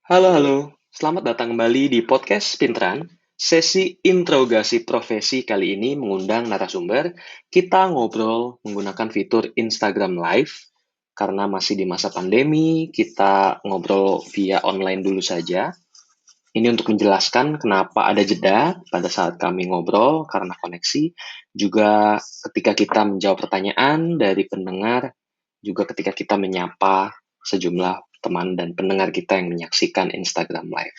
Halo, halo. Selamat datang kembali di podcast Pinteran. Sesi interogasi profesi kali ini mengundang narasumber. Kita ngobrol menggunakan fitur Instagram Live. Karena masih di masa pandemi, kita ngobrol via online dulu saja. Ini untuk menjelaskan kenapa ada jeda pada saat kami ngobrol karena koneksi. Juga ketika kita menjawab pertanyaan dari pendengar, juga ketika kita menyapa sejumlah teman dan pendengar kita yang menyaksikan Instagram Live.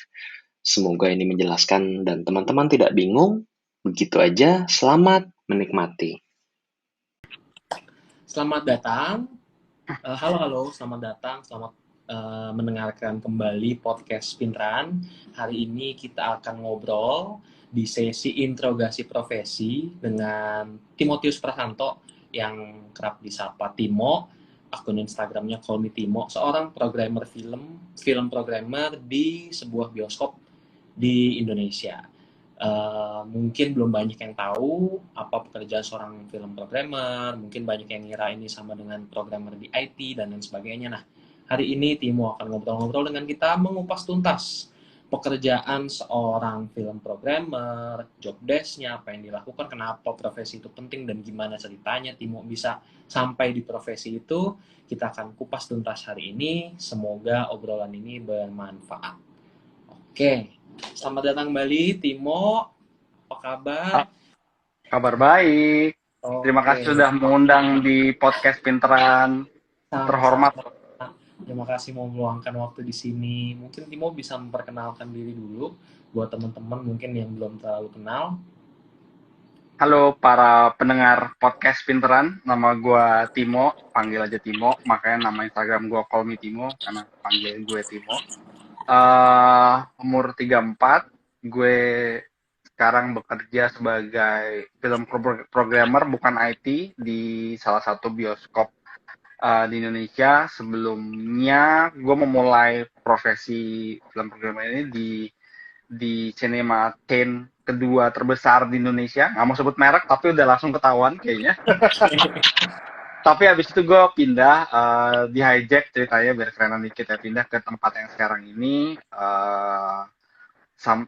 Semoga ini menjelaskan dan teman-teman tidak bingung. Begitu aja, selamat menikmati. Selamat datang, halo halo, selamat datang, selamat mendengarkan kembali podcast Pinteran. Hari ini kita akan ngobrol di sesi interogasi profesi dengan Timotius Prasanto yang kerap disapa Timo, akun Instagramnya Call Me Timo, seorang programmer film programmer di sebuah bioskop di Indonesia. Mungkin belum banyak yang tahu apa pekerjaan seorang film programmer, mungkin banyak yang ngira ini sama dengan programmer di IT dan lain sebagainya. Nah, hari ini Timo akan ngobrol-ngobrol dengan kita mengupas tuntas pekerjaan seorang film programmer, job desk-nya, apa yang dilakukan, kenapa profesi itu penting dan gimana ceritanya Timo bisa sampai di profesi itu. Kita akan kupas tuntas hari ini. Semoga obrolan ini bermanfaat. Oke, selamat datang kembali Timo. Apa kabar? Kabar baik. Terima Oke, kasih sudah mengundang di podcast Pinteran. Terhormat. sama-sama. Terima kasih mau meluangkan waktu di sini. Mungkin Timo bisa memperkenalkan diri dulu buat teman-teman mungkin yang belum terlalu kenal. Halo para pendengar podcast Pinteran. Nama gue Timo, panggil aja Timo. Makanya nama Instagram gue Call Me Timo, karena panggil gue Timo. Umur 34, gue sekarang bekerja sebagai film programmer, bukan IT, di salah satu bioskop di Indonesia. Sebelumnya gue memulai profesi film programmer ini di cinema chain kedua terbesar di Indonesia. Nggak mau sebut merek, tapi udah langsung ketahuan kayaknya. Tapi habis itu gue pindah, di hijack ceritanya biar kerenan dikit ya, pindah ke tempat yang sekarang ini.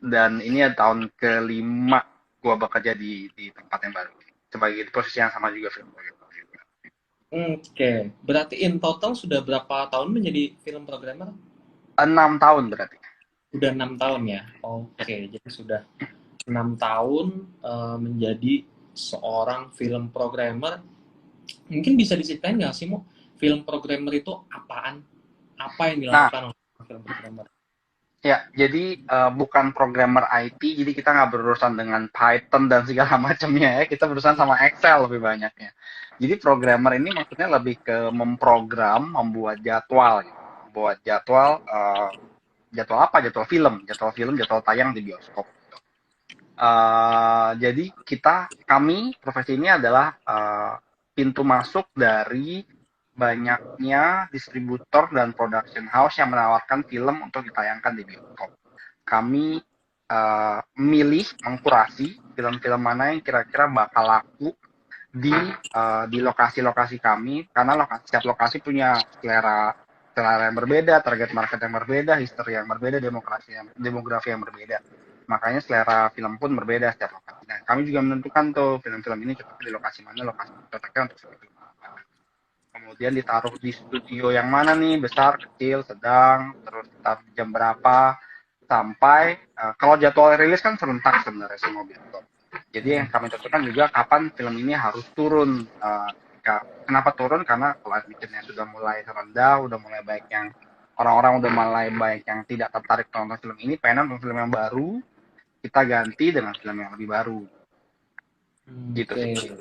Dan ini ya tahun kelima gue bekerja di tempat yang baru, sebagai di posisi yang sama juga film programmer. Oke, berarti in total sudah berapa tahun menjadi film programmer? 6 tahun berarti. Udah 6 tahun ya. Oke, jadi sudah 6 tahun menjadi seorang film programmer. Mungkin bisa diceritain nggak sih, Mo? Film programmer itu apaan? Apa yang Nah, dilakukan oleh film programmer? ya, jadi bukan programmer IT, jadi kita nggak berurusan dengan Python dan segala macamnya ya. Kita berurusan sama Excel lebih banyaknya. Jadi programmer ini maksudnya lebih ke memprogram, membuat jadwal, gitu. Membuat jadwal, jadwal apa? Jadwal film, jadwal tayang di bioskop. Jadi kami profesi ini adalah pintu masuk dari banyaknya distributor dan production house yang menawarkan film untuk ditayangkan di bioskop. Kami memilih, mengkurasi film-film mana yang kira-kira bakal laku di lokasi-lokasi kami, karena setiap lokasi punya selera selera yang berbeda, target market yang berbeda, history yang berbeda, demografi yang berbeda. Makanya selera film pun berbeda setiap lokasi. Nah, kami juga menentukan tuh film-film ini cocok di lokasi mana, lokasi cocoknya untuk film apa. Kemudian ditaruh di studio yang mana nih, besar, kecil, sedang, terus jam berapa, sampai kalau jadwal rilis kan serentak sebenarnya semua bioskop. Jadi yang kami tentukan juga kapan film ini harus turun. Kenapa turun? Karena kalau admissionnya sudah mulai rendah, udah mulai baik yang orang-orang udah mulai baik yang tidak tertarik nonton film ini, pengen nonton film yang baru, kita ganti dengan film yang lebih baru. Gitu Oke. sih.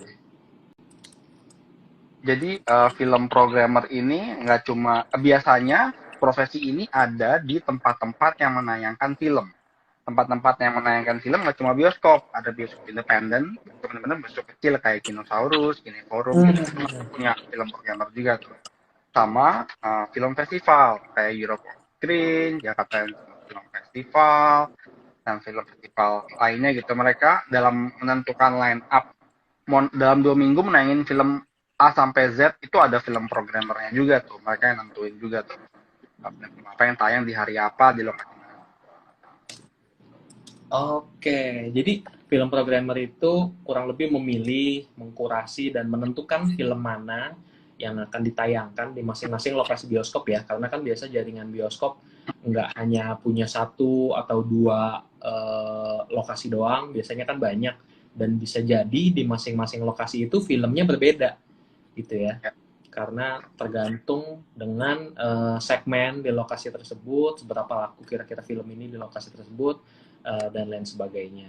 Jadi film programmer ini nggak cuma biasanya profesi ini ada di tempat-tempat yang menayangkan film. Tempat-tempat yang menayangkan film nggak cuma bioskop, ada bioskop independen, benar-benar bioskop kecil kayak Kinosaurus, Kineforum gitu. Punya film programmer juga tuh. Sama film festival kayak Europe Screen, Jakarta Film Festival, dan film festival lainnya gitu. Mereka dalam menentukan line up dalam 2 minggu menayangin film A sampai Z, itu ada film programmernya juga tuh, mereka yang nentuin juga tuh. film apa yang tayang di hari apa di lokasi mana. Oke, jadi film programmer itu kurang lebih memilih, mengkurasi, dan menentukan film mana yang akan ditayangkan di masing-masing lokasi bioskop ya. Karena kan biasa jaringan bioskop nggak hanya punya satu atau dua lokasi doang, biasanya kan banyak. Dan bisa jadi di masing-masing lokasi itu filmnya berbeda, gitu ya. Ya. Karena tergantung dengan segmen di lokasi tersebut, seberapa laku kira-kira film ini di lokasi tersebut, dan lain sebagainya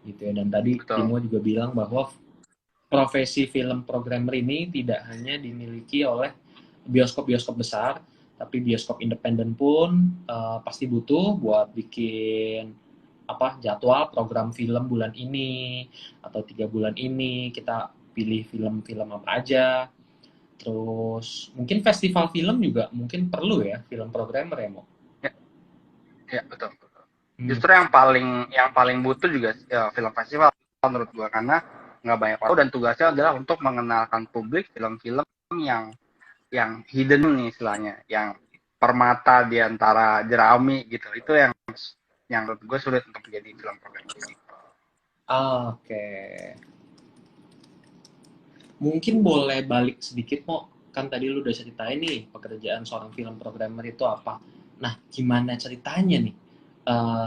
gitu ya. Dan tadi Betul. Timo juga bilang bahwa profesi film programmer ini tidak hanya dimiliki oleh bioskop-bioskop besar, tapi bioskop independen pun pasti butuh buat bikin jadwal program film bulan ini atau 3 bulan ini kita pilih film-film apa aja. Terus mungkin festival film juga mungkin perlu ya film programmer ya, Mo? Ya, betul. Justru yang paling butuh juga film festival menurut gua, karena nggak banyak orang dan tugasnya adalah untuk mengenalkan publik film-film yang hidden nih istilahnya, yang permata di antara jerami gitu. Itu yang menurut gue sulit untuk menjadi film programmer. Oke. Mungkin boleh balik sedikit, Mo. Kan tadi lu udah ceritain nih pekerjaan seorang film programmer itu apa. Nah, gimana ceritanya nih?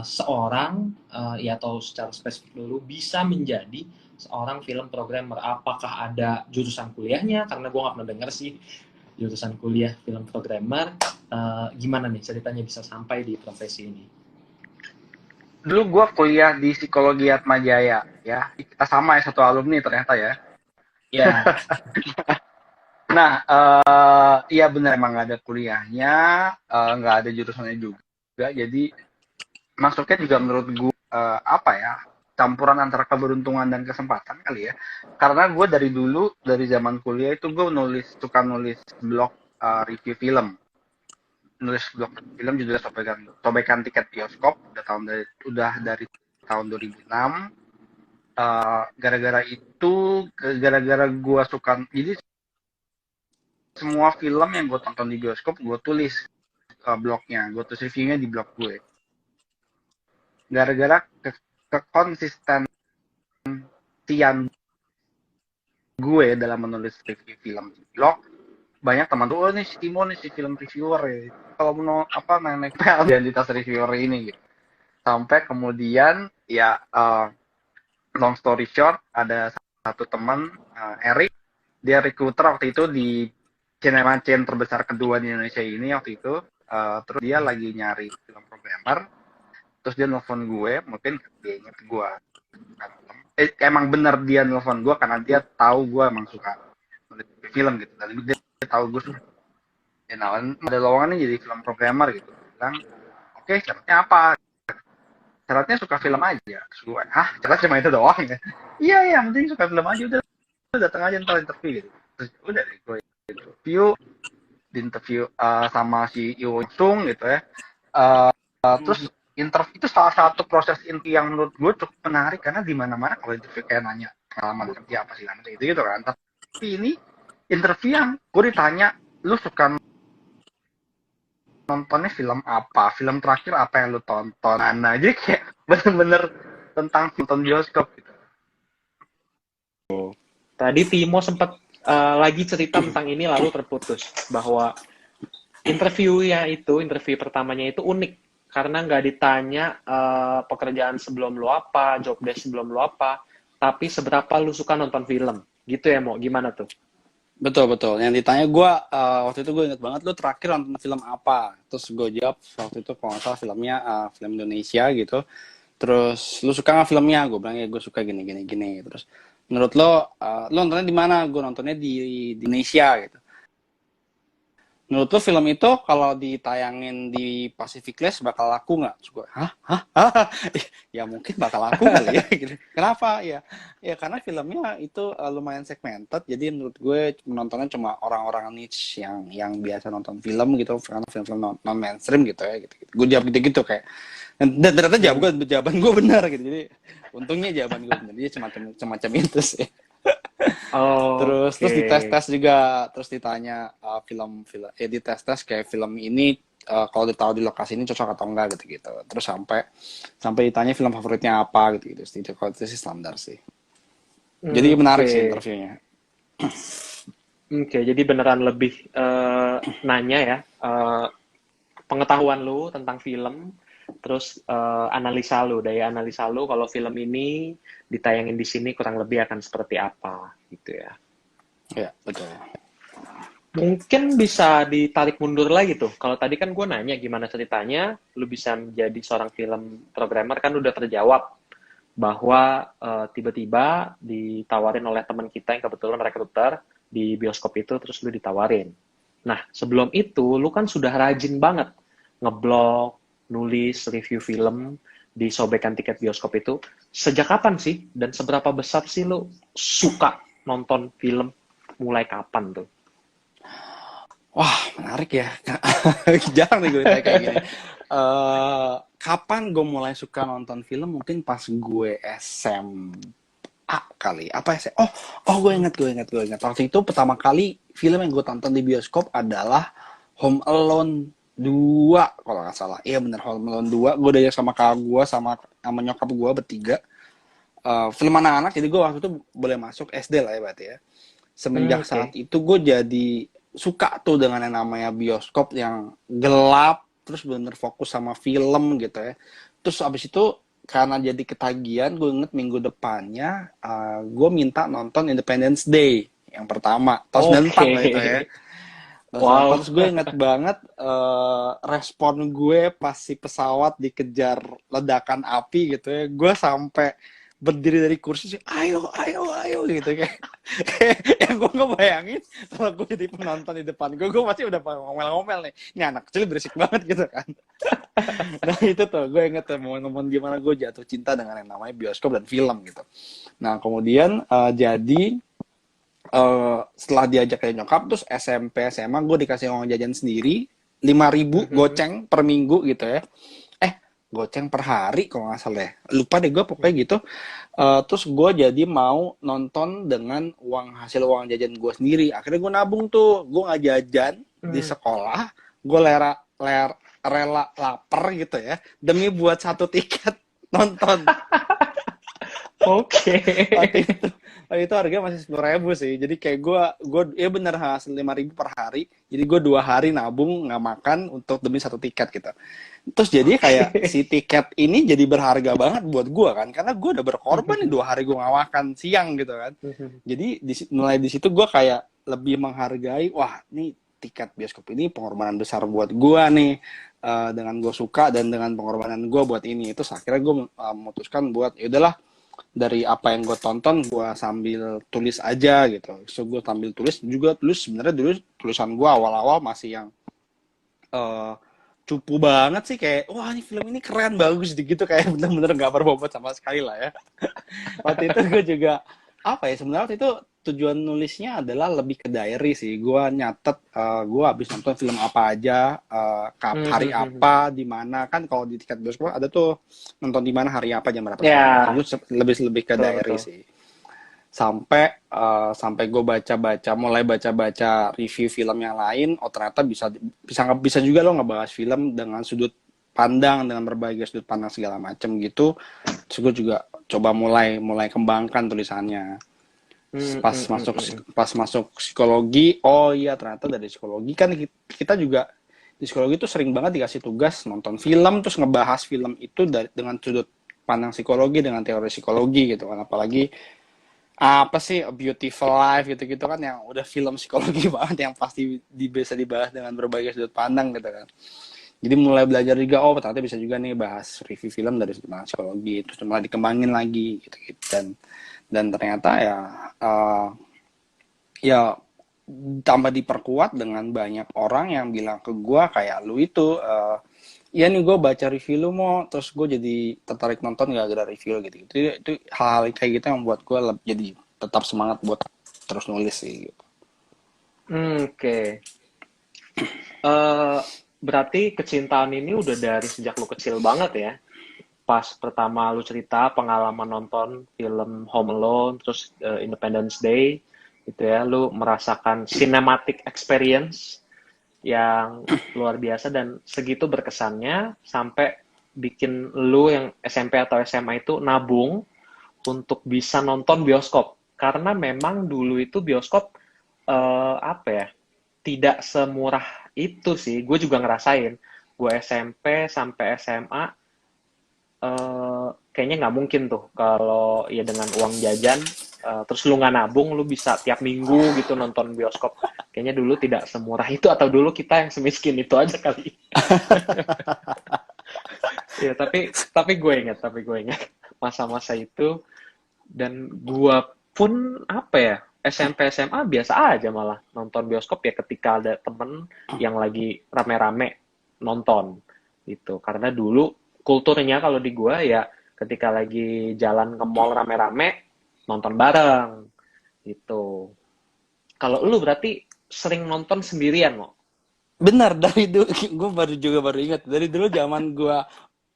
Seorang ya atau secara spesifik dulu bisa menjadi seorang film programmer. Apakah ada jurusan kuliahnya? Karena gue nggak pernah denger sih jurusan kuliah film programmer. Gimana nih ceritanya bisa sampai di profesi ini? Dulu gue kuliah di psikologi Atmajaya ya. Kita sama ya, satu alumni ternyata ya. Ya. Nah, iya benar emang nggak ada kuliahnya, nggak ada jurusannya juga. Jadi masuknya juga menurut gue campuran antara keberuntungan dan kesempatan kali ya. Karena gue dari zaman kuliah itu gue suka nulis blog review film. Nulis blog film judulnya Sobekan Tiket Bioskop udah dari tahun 2006. Gara-gara gue suka, jadi semua film yang gue tonton di bioskop gue tulis blognya, gue tulis reviewnya di blog gue. Gara-gara kekonsistensian gue dalam menulis review film di blog, banyak teman tuh, oh nih si Timo nih si film reviewer ya, kalau mau naik identitas reviewer ini gitu. Sampai kemudian ya long story short, ada satu teman Eric, dia recruiter waktu itu di cinema chain terbesar kedua di Indonesia ini waktu itu. Terus dia lagi nyari film programmer, terus dia nelfon gue, mungkin dia inget gue. Emang bener dia nelfon gue karena dia tahu gue emang suka nulis film gitu, dan dia tahu gue suka. Ya, nah, ada lowongan nih jadi film programmer gitu. Bilang, oke, syaratnya apa? Syaratnya suka film aja. Terus gue, syarat cuma itu doang ya? Iya, yang penting suka film aja, udah datang aja ntar interview gitu. Terus udah gue interview sama si Iwo Chung gitu ya. Terus interview itu salah satu proses interview yang menurut gue cukup menarik, karena di mana-mana kalau interview kayak nanya pengalaman kerja apa sih gitu kan. Tapi ini interview yang gue ditanya, lu suka nontonnya film apa? Film terakhir apa yang lu tonton? Nah, jadi kayak bener-bener tentang nonton bioskop gitu. Tadi Timo sempat lagi cerita tentang ini lalu terputus bahwa interview pertamanya itu unik karena nggak ditanya pekerjaan sebelum lo apa, job desk sebelum lo apa, tapi seberapa lu suka nonton film gitu ya, Mo? Gimana tuh? Betul. Yang ditanya gue waktu itu gue inget banget, lu terakhir nonton film apa? Terus gue jawab waktu itu kalau nggak salah filmnya film Indonesia gitu. Terus lu suka nggak filmnya? Gue bilang ya gue suka gini. Terus menurut lo nontonnya di mana? Gue nontonnya di Indonesia gitu. Menurut lo film itu kalau ditayangin di Pacific Place bakal laku nggak? Gue, ya mungkin bakal laku kali ya. Gitu. Kenapa? Ya karena filmnya itu lumayan segmented. Jadi menurut gue nontonnya cuma orang-orang niche yang biasa nonton film gitu, karena film-film non mainstream gitu ya. Gitu. Gue jawab gitu kayak. Dan ternyata jawaban gue benar gitu. Jadi untungnya jawaban gue benar. Dia semacam itu sih. Terus Oke. dites-tes juga, terus ditanya film-film, dites-tes kayak film ini kalau ditaruh di lokasi ini cocok atau enggak gitu-gitu. Terus sampai ditanya film favoritnya apa gitu-gitu. Kalau itu sih standar sih. Jadi menarik Oke. sih interviewnya. Oke, jadi beneran lebih nanya ya, pengetahuan lu tentang film, terus analisa lu, daya analisa lu kalau film ini ditayangin di sini kurang lebih akan seperti apa gitu ya. Ya, betul. Mungkin bisa ditarik mundur lagi tuh. Kalau tadi kan gue nanya gimana ceritanya, lu bisa menjadi seorang film programmer kan udah terjawab bahwa tiba-tiba ditawarin oleh teman kita yang kebetulan rekruter di bioskop itu, terus lu ditawarin. Nah, sebelum itu lu kan sudah rajin banget ngeblog, nulis, review film di sobekan tiket bioskop itu. Sejak kapan sih dan seberapa besar sih lu suka nonton film? Mulai kapan tuh? Wah, menarik ya. Jarang nih gue ditanya kayak gini. Kapan gue mulai suka nonton film? Mungkin pas gue SMA kali. Apa sih? Gue ingat. Waktu itu pertama kali film yang gue tonton di bioskop adalah Home Alone 2 kalau nggak salah. Iya bener, Home Alone 2. Gue diajak sama kakak gue sama nyokap gue bertiga. Film anak-anak, jadi gue waktu itu boleh masuk SD lah ya berarti ya. Semenjak Oke. saat itu gue jadi suka tuh dengan yang namanya bioskop yang gelap, terus bener fokus sama film gitu ya. Terus abis itu karena jadi ketagihan, gue inget minggu depannya gue minta nonton Independence Day yang pertama tahun 94 lah itu ya. Oke. Tahun 94, Wow. terus gue inget banget respon gue pas si pesawat dikejar ledakan api gitu ya. Gue sampai berdiri dari kursi sih, ayo gitu kayak yang gue nggak bayangin kalau gue jadi penonton di depan gue pasti udah ngomel-ngomel nih, ini anak kecil berisik banget gitu kan. Nah itu tuh gue inget tuh momen-momen gimana gue jatuh cinta dengan yang namanya bioskop dan film gitu. Nah kemudian setelah diajak ke nyokap, terus SMP SMA gue dikasih uang jajan sendiri 5.000 goceng per minggu gitu ya. Goceng per hari kalau nggak salah ya. Lupa deh gue pokoknya gitu. Terus gue jadi mau nonton dengan hasil uang jajan gue sendiri. Akhirnya gue nabung tuh. Gue nggak jajan di sekolah. Gue rela lapar gitu ya. Demi buat satu tiket nonton. Oke. Waktu itu harganya masih 10.000 sih. Jadi kayak gue ya bener hasil 5.000 per hari. Jadi gue 2 hari nabung nggak makan untuk demi satu tiket gitu. Terus jadi kayak si tiket ini jadi berharga banget buat gue kan, karena gue udah berkorban nih 2 hari gue nggak makan siang gitu kan. Jadi mulai di situ gue kayak lebih menghargai, wah ini tiket bioskop ini pengorbanan besar buat gue nih, dengan gue suka dan dengan pengorbanan gue buat ini. Itu akhirnya gue memutuskan buat ya udahlah, dari apa yang gue tonton gue sambil tulis aja gitu. So gue sambil tulis sebenarnya dulu tulisan gue awal-awal masih yang cupu banget sih, kayak wah ini film ini keren bagus gitu, kayak bener-bener gak berbobot sama sekali lah ya. Waktu itu gue juga sebenarnya waktu itu tujuan nulisnya adalah lebih ke diary sih. Gue nyatet gue habis nonton film apa aja, hari apa, di mana. Kan kalau di tiket bioskop ada tuh nonton di mana, hari apa, jam berapa. Ya. Gue lebih ke diary sih. Sampai gue mulai baca review film yang lain. Ternyata bisa juga lo ngebahas film dengan sudut pandang, dengan berbagai sudut pandang segala macam gitu. Terus gue juga coba mulai kembangkan tulisannya. Pas masuk psikologi, ternyata dari psikologi kan kita juga di psikologi tuh sering banget dikasih tugas nonton film terus ngebahas film itu dengan sudut pandang psikologi, dengan teori psikologi gitu kan. Apalagi apa sih A Beautiful Life gitu-gitu kan, yang udah film psikologi banget yang pasti bisa dibahas dengan berbagai sudut pandang gitu kan. Jadi mulai belajar juga, ternyata bisa juga nih bahas review film dari sudut pandang psikologi, terus malah dikembangin lagi gitu. Dan ternyata ya tambah diperkuat dengan banyak orang yang bilang ke gue kayak lu itu, iya nih gue baca review lu mau, terus gue jadi tertarik nonton gara-gara review gitu. Itu hal-hal kayak gitu yang buat gue jadi tetap semangat buat terus nulis sih gitu. Oke. Berarti kecintaan ini udah dari sejak lu kecil banget ya? Pas pertama lu cerita pengalaman nonton film Home Alone, terus Independence Day, gitu ya. Lu merasakan cinematic experience yang luar biasa dan segitu berkesannya sampai bikin lu yang SMP atau SMA itu nabung untuk bisa nonton bioskop. Karena memang dulu itu bioskop apa ya, tidak semurah itu sih. Gue juga ngerasain. Gue SMP sampai SMA kayaknya nggak mungkin tuh kalau ya dengan uang jajan terus lu nggak nabung lu bisa tiap minggu gitu nonton bioskop. Kayaknya dulu tidak semurah itu atau dulu kita yang semiskin itu aja kali. Ya tapi gue ingat masa-masa itu dan gue pun apa ya SMP SMA biasa aja malah nonton bioskop ya ketika ada temen yang lagi rame-rame nonton gitu karena dulu kulturnya kalau di gua ya ketika lagi jalan ke mall rame-rame nonton bareng gitu. Kalau lu berarti sering nonton sendirian mo? Benar, dari dulu gue baru ingat dari dulu zaman gue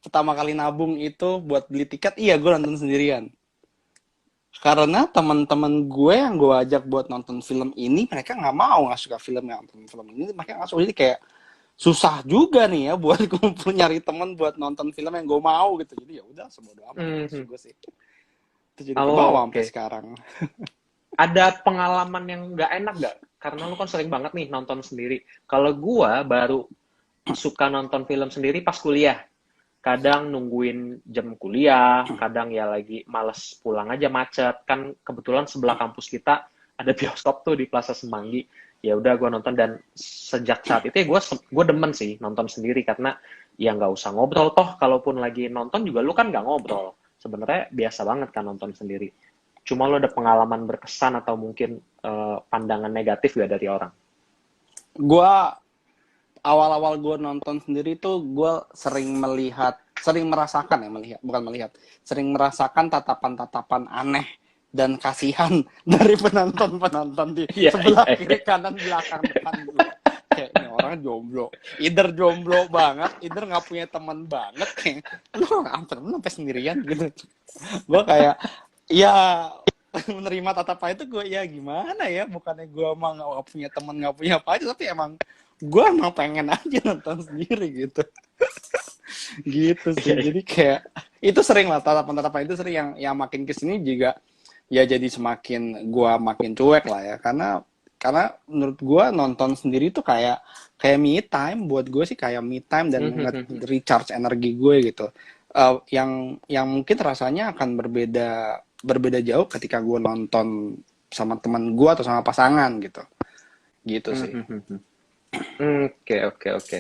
pertama kali nabung itu buat beli tiket, iya gue nonton sendirian. Karena teman-teman gue yang gue ajak buat nonton film ini, mereka nggak suka film yang nonton film ini, mereka nggak suka. Jadi kayak susah juga nih ya buat kumpul nyari teman buat nonton film yang gue mau gitu. Jadi ya udah sebodo amat gue sih. Itu jadi kebawa sampai sekarang. Ada pengalaman yang nggak enak nggak? Karena lu kan sering banget nih nonton sendiri. Kalau gue baru suka nonton film sendiri pas kuliah. Kadang nungguin jam kuliah, kadang ya lagi males pulang aja macet. Kan kebetulan sebelah kampus kita ada bioskop tuh di Plaza Semanggi. Ya udah gue nonton dan sejak saat itu ya gue demen sih nonton sendiri karena ya nggak usah ngobrol toh kalaupun lagi nonton juga lu kan nggak ngobrol. Sebenarnya biasa banget kan nonton sendiri. Cuma lu ada pengalaman berkesan atau mungkin pandangan negatif gak dari orang? Gue awal-awal gue nonton sendiri tuh gue sering merasakan tatapan-tatapan aneh dan kasihan dari penonton di sebelah kiri kanan belakang depan gue. Kayak ini orang either jomblo banget, either nggak punya teman banget, kayak lu sampai sendirian gitu. Gue kayak ya menerima tatapan itu gue ya gimana ya, bukannya gue emang nggak punya teman nggak punya apa aja, tapi emang gue emang pengen aja nonton sendiri gitu. Gitu sih. Jadi kayak itu sering lah tatapan itu sering yang makin kesini juga ya jadi semakin gue makin cuek lah ya karena menurut gue nonton sendiri tuh kayak me time buat gue sih, kayak me time dan recharge energi gue gitu. Yang mungkin rasanya akan berbeda jauh ketika gue nonton sama teman gue atau sama pasangan gitu sih. Oke.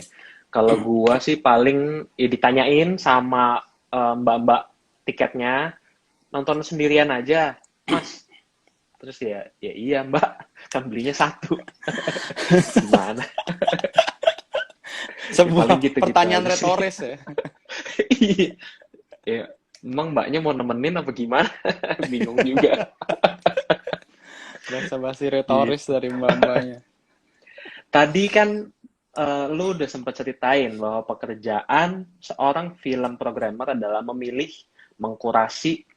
Kalau gue sih paling ditanyain sama mbak-mbak tiketnya nonton sendirian aja mas, terus ya iya mbak kan belinya satu. Gimana? Sebuah pertanyaan retoris ya. Iya. Ya, emang mbaknya mau nemenin apa gimana? Bingung juga. Basa-basi retoris dari mbak-mbaknya. Tadi kan lu udah sempat ceritain bahwa pekerjaan seorang film programmer adalah memilih, mengkurasi,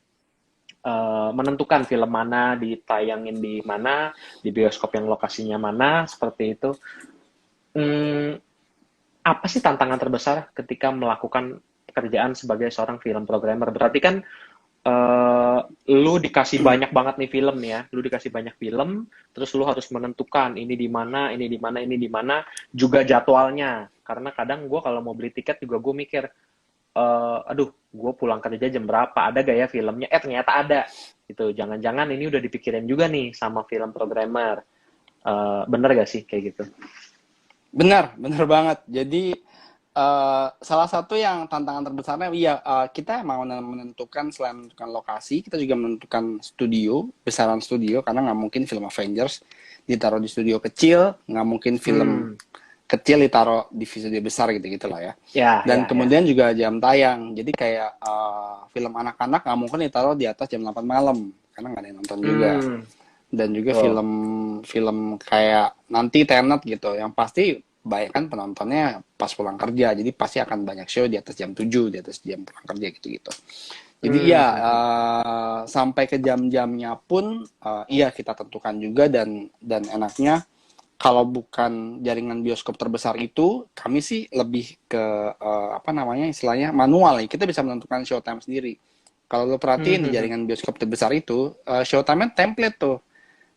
menentukan film mana ditayangin di mana, di bioskop yang lokasinya mana, seperti itu. Apa sih tantangan terbesar ketika melakukan pekerjaan sebagai seorang film programmer? Berarti kan lu dikasih banyak banget nih film ya, lu dikasih banyak film, terus lu harus menentukan ini di mana, juga jadwalnya. Karena kadang gue kalau mau beli tiket juga gue mikir, aduh, gue pulang kerja jam berapa, ada gak ya filmnya? Ternyata ada. Gitu. Jangan-jangan ini udah dipikirin juga nih sama film programmer. Bener gak sih kayak gitu? Benar banget. Jadi salah satu yang tantangan terbesarnya, kita mau menentukan selain menentukan lokasi, kita juga menentukan besaran studio, karena nggak mungkin film Avengers ditaruh di studio kecil, nggak mungkin film kecil ditaruh di studio besar gitu lah ya. Dan kemudian juga jam tayang. Jadi kayak film anak-anak nggak mungkin ditaruh di atas jam 8 malam, karena nggak ada yang nonton juga. Dan juga film kayak nanti Tenet gitu, yang pasti banyak kan penontonnya pas pulang kerja, jadi pasti akan banyak show di atas jam 7, di atas jam pulang kerja gitu-gitu. Jadi ya sampai ke jam-jamnya pun iya kita tentukan juga, dan enaknya kalau bukan jaringan bioskop terbesar itu, kami sih lebih ke apa namanya istilahnya manual ya. Kita bisa menentukan showtime sendiri. Kalau lo perhatiin di jaringan bioskop terbesar itu, showtime-nya template tuh.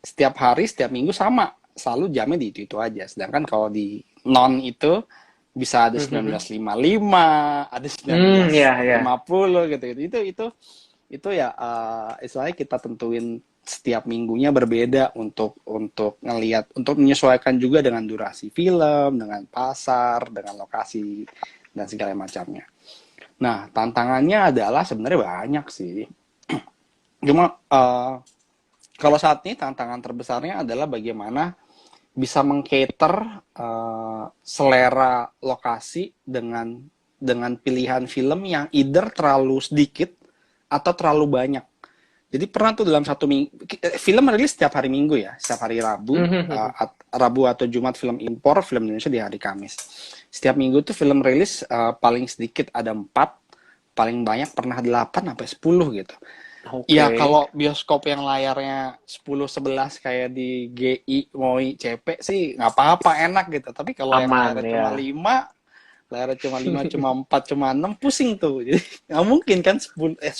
Setiap hari, setiap minggu sama. Selalu jamnya di itu aja. Sedangkan kalau di non itu bisa ada 19.55, ada Iya, iya. 19.50 gitu. Itu ya istilahnya kita tentuin setiap minggunya berbeda untuk ngelihat, untuk menyesuaikan juga dengan durasi film, dengan pasar, dengan lokasi dan segala macamnya. Nah, tantangannya adalah sebenarnya banyak sih. Cuma kalau saat ini tantangan terbesarnya adalah bagaimana bisa mengcater selera lokasi dengan pilihan film yang either terlalu sedikit atau terlalu banyak. Jadi pernah tuh dalam satu minggu, film rilis setiap hari Minggu ya, setiap hari Rabu, Rabu atau Jumat film impor, film Indonesia di hari Kamis. Setiap minggu tuh film rilis paling sedikit ada 4, paling banyak pernah 8 sampai 10 gitu. Ya kalau bioskop yang layarnya 10-11 kayak di GI, MOI, CP sih nggak apa-apa, enak gitu. Tapi kalau yang layarnya cuma 5, cuma 4, cuma 6, pusing tuh. Jadi nggak mungkin kan 10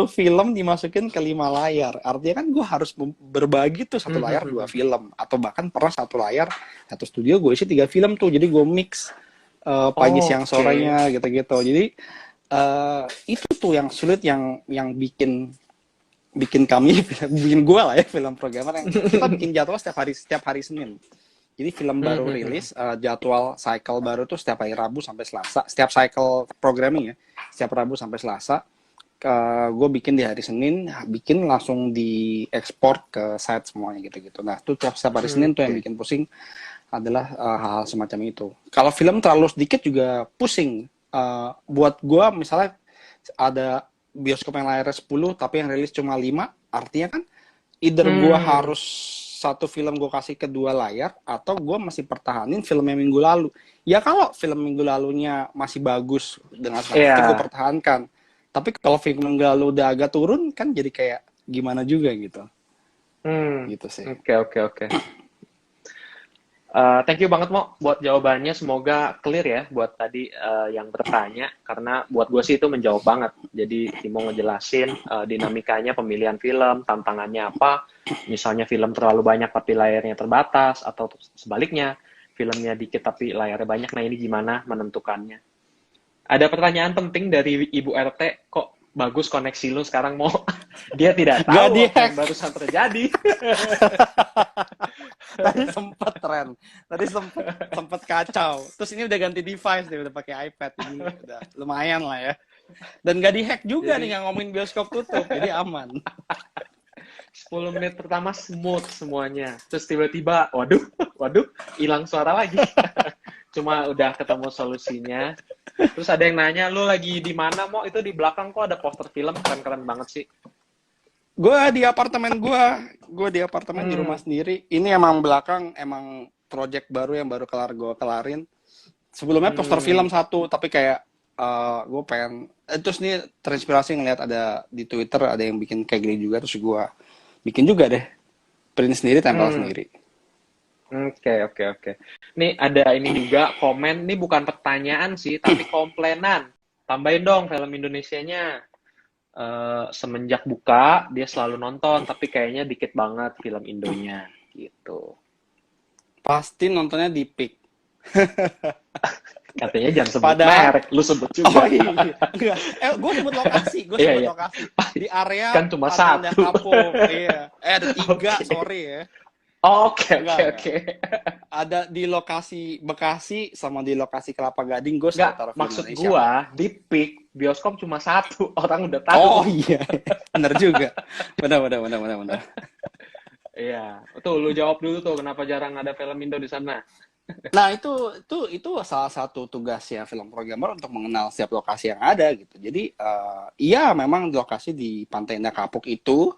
film dimasukin ke 5 layar. Artinya kan gue harus berbagi tuh satu layar 2 film. Atau bahkan pernah satu layar, satu studio gue isi 3 film tuh. Jadi gue mix pagi siang sorenya gitu-gitu. Jadi itu tuh yang sulit, yang bikin kami, bikin gue lah ya, film programmer, yang kita bikin jadwal setiap hari Senin. Jadi film baru rilis, jadwal cycle baru tuh setiap hari Rabu sampai Selasa. Setiap cycle programming ya, setiap Rabu sampai Selasa. Gue bikin di hari Senin, bikin langsung diekspor ke site semuanya gitu-gitu. Nah, tuh setiap hari Senin tuh yang bikin pusing adalah hal-hal semacam itu. Kalau film terlalu sedikit juga pusing. Buat gue misalnya ada bioskop yang layarnya 10 tapi yang rilis cuma 5, artinya kan either gue harus satu film gue kasih ke 2 layar, atau gue masih pertahanin film yang minggu lalu. Ya kalau film minggu lalunya masih bagus dengan seperti gue pertahankan. Tapi kalau film minggu lalu udah agak turun kan jadi kayak gimana juga gitu. Gitu sih. Oke. Thank you banget Mo buat jawabannya, semoga clear ya buat tadi yang bertanya, karena buat gue sih itu menjawab banget. Jadi mau ngejelasin dinamikanya pemilihan film, tantangannya apa, misalnya film terlalu banyak tapi layarnya terbatas, atau sebaliknya filmnya dikit tapi layarnya banyak. Nah ini gimana menentukannya? Ada pertanyaan penting dari Ibu RT, kok bagus koneksi lu sekarang Mo? Dia tidak tahu apa yang barusan terjadi. Tadi sempat tren, tadi sempat kacau. Terus ini udah ganti device, dia udah pakai iPad, jadi udah lumayan lah ya. Dan gak dihack juga nih, nggak ngomongin bioskop tutup, jadi aman. 10 menit pertama smooth semuanya, terus tiba-tiba, waduh, hilang suara lagi. Cuma udah ketemu solusinya. Terus ada yang nanya, lu lagi di mana Mo? Itu di belakang kok ada poster film, keren-keren banget sih. Gue di apartemen gue di apartemen di rumah sendiri. Ini emang belakang, emang project baru yang baru gue kelarin. Sebelumnya poster film satu, tapi kayak gue pengen, terus nih terinspirasi ngeliat ada di Twitter ada yang bikin kayak gini juga, terus gue bikin juga deh, print sendiri, tempel sendiri. Oke. Nih ada ini juga komen, ini bukan pertanyaan sih, tapi komplainan. Tambahin dong film Indonesianya. Semenjak buka dia selalu nonton, tapi kayaknya dikit banget film Indonya gitu. Pasti nontonnya di PIK. Katanya jangan sebut merek, lu sebut juga. Oh iya. Enggak. Gue sebut lokasi, lokasi. Di area kan cuma satu. Iya. Ada 3, sorry ya. Oke. Ada di lokasi Bekasi sama di lokasi Kelapa Gading. Gue taruh maksud Indonesia. Gua di PIK bioskop cuma 1, orang udah tahu. Oh iya, benar juga. Benar. Iya, tuh lu jawab dulu tuh, kenapa jarang ada film Indo di sana? Nah itu salah satu tugasnya film programmer, untuk mengenal setiap lokasi yang ada gitu. Jadi iya memang lokasi di Pantai Indah Kapuk itu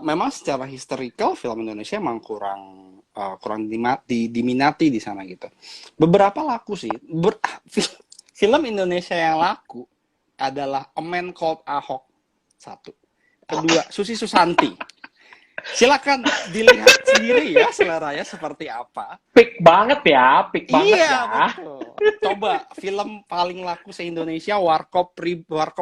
memang secara historical film Indonesia emang kurang kurang diminati di sana gitu. Beberapa laku sih. Film Indonesia yang laku adalah A Man Called Ahok, satu. Kedua, Susi Susanti. Silakan dilihat sendiri ya seleranya seperti apa. Pick banget ya. Iya, betul. Coba film paling laku se-Indonesia Warkop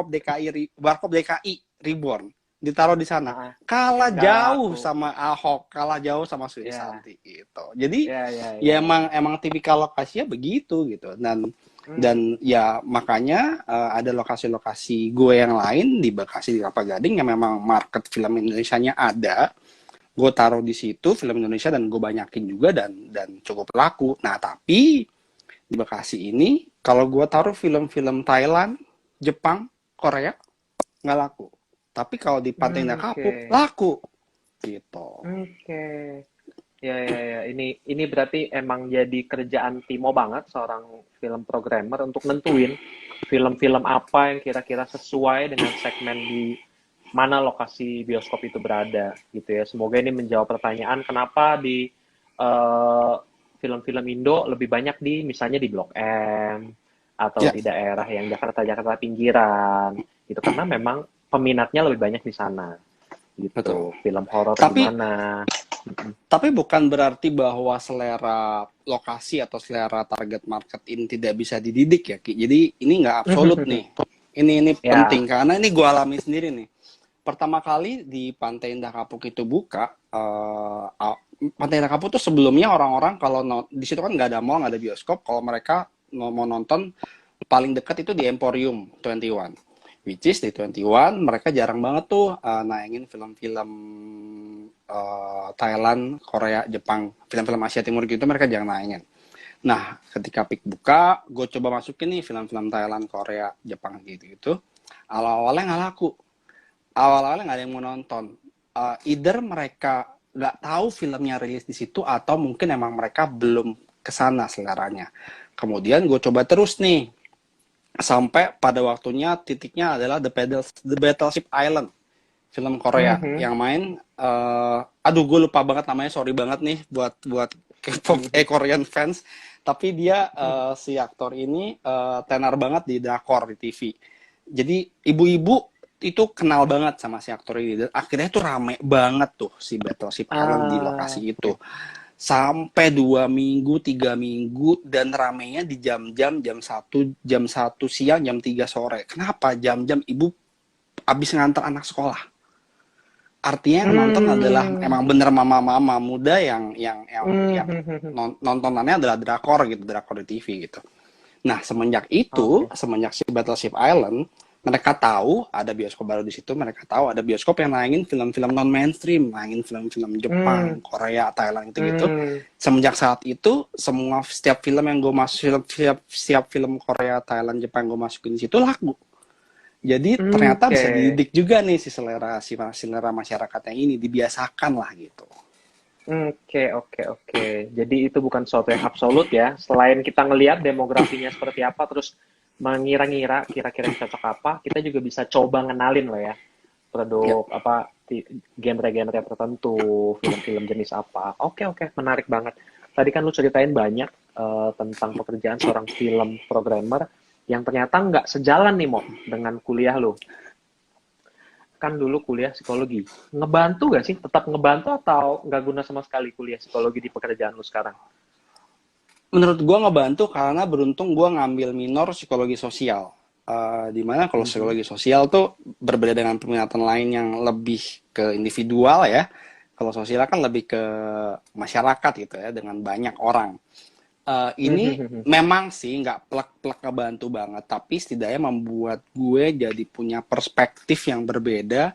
DKI Reborn ditaruh di sana. Kalah jauh sama Ahok, kalah jauh sama Susi Santi gitu. Jadi ya emang tipikal lokasinya begitu gitu. Dan ya makanya ada lokasi-lokasi gue yang lain di Bekasi, di Kelapa Gading yang memang market film Indonesianya ada. Gue taruh di situ film Indonesia dan gue banyakin juga dan cukup laku. Nah tapi di Bekasi ini kalau gue taruh film-film Thailand, Jepang, Korea nggak laku. Tapi kalau di Pantai Indah Kapuk laku gitu. Ya. Ini berarti emang jadi kerjaan Timo banget seorang film programmer untuk nentuin film-film apa yang kira-kira sesuai dengan segmen di mana lokasi bioskop itu berada gitu ya. Semoga ini menjawab pertanyaan kenapa di film-film Indo lebih banyak misalnya di Blok M atau di daerah yang Jakarta pinggiran gitu, karena memang peminatnya lebih banyak di sana gitu. Betul. Film horor gimana. Tapi bukan berarti bahwa selera lokasi atau selera target market ini tidak bisa dididik ya, Ki. Jadi ini nggak absolut nih. Ini penting karena ini gue alami sendiri nih. Pertama kali di Pantai Indah Kapuk itu buka, Pantai Indah Kapuk tuh sebelumnya orang-orang kalau di situ kan nggak ada mall, nggak ada bioskop. Kalau mereka mau nonton paling dekat itu di Emporium 21. Which is di 21 mereka jarang banget tuh nayangin film-film Thailand, Korea, Jepang, film-film Asia Timur gitu mereka jarang nayangin. Nah, ketika Pik buka, gue coba masukin nih film-film Thailand, Korea, Jepang gitu-gitu. Awal-awalnya nggak laku. Awal-awalnya nggak ada yang mau nonton. Either mereka nggak tahu filmnya rilis di situ atau mungkin emang mereka belum kesana seleranya. Kemudian gue coba terus nih. Sampai pada waktunya titiknya adalah The Battleship Island, film Korea yang main aduh gue lupa banget namanya, sorry banget nih buat K-pop Korean fans, tapi dia si aktor ini tenar banget di drakor di TV. Jadi ibu-ibu itu kenal banget sama si aktor ini dan akhirnya tuh rame banget tuh si Battleship Island di lokasi itu. Sampai 2 minggu, 3 minggu, dan ramenya di jam 1 siang, jam 3 sore. Kenapa? Jam-jam ibu abis ngantar anak sekolah. Artinya yang nonton adalah emang bener mama-mama muda yang nontonannya adalah drakor di TV gitu. Nah, semenjak si Battleship Island, mereka tahu ada bioskop baru di situ, mereka tahu ada bioskop yang nayangin film-film non-mainstream, nayangin film-film Jepang, Korea, Thailand gitu-gitu. Semenjak saat itu, setiap film yang gue masuk, setiap film Korea, Thailand, Jepang gue masukin di situ laku. Jadi ternyata bisa dididik juga nih si selera masyarakat yang ini, dibiasakan lah gitu. Oke. Jadi itu bukan sesuatu yang absolut ya. Selain kita ngelihat demografinya seperti apa, terus mengira-ngira kira-kira yang cocok apa, kita juga bisa coba ngenalin loh ya produk apa genre-genre tertentu, film-film jenis apa. Oke, menarik banget. Tadi kan lu ceritain banyak tentang pekerjaan seorang film programmer yang ternyata nggak sejalan nih Mo dengan kuliah lu. Kan dulu kuliah psikologi, ngebantu gak sih? Tetap ngebantu atau nggak guna sama sekali kuliah psikologi di pekerjaan lu sekarang? Menurut gue ngebantu karena beruntung gue ngambil minor psikologi sosial. Dimana kalau psikologi sosial tuh berbeda dengan peminatan lain yang lebih ke individual ya. Kalau sosial kan lebih ke masyarakat gitu ya, dengan banyak orang. Ini memang sih nggak plek-plek ngebantu banget, tapi setidaknya membuat gue jadi punya perspektif yang berbeda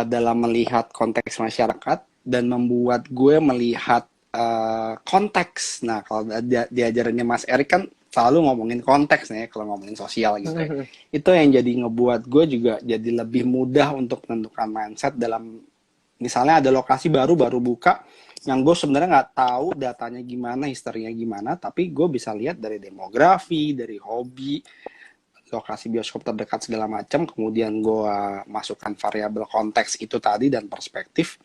dalam melihat konteks masyarakat dan membuat gue melihat konteks. Nah, kalau diajarannya Mas Erik kan selalu ngomongin konteks nih, kalau ngomongin sosial gitu ya. Itu yang jadi ngebuat gue juga jadi lebih mudah untuk menentukan mindset dalam, misalnya ada lokasi baru buka, yang gue sebenarnya nggak tahu datanya gimana, historinya gimana, tapi gue bisa lihat dari demografi, dari hobi, lokasi bioskop terdekat segala macam, kemudian gue masukkan variabel konteks itu tadi dan perspektif.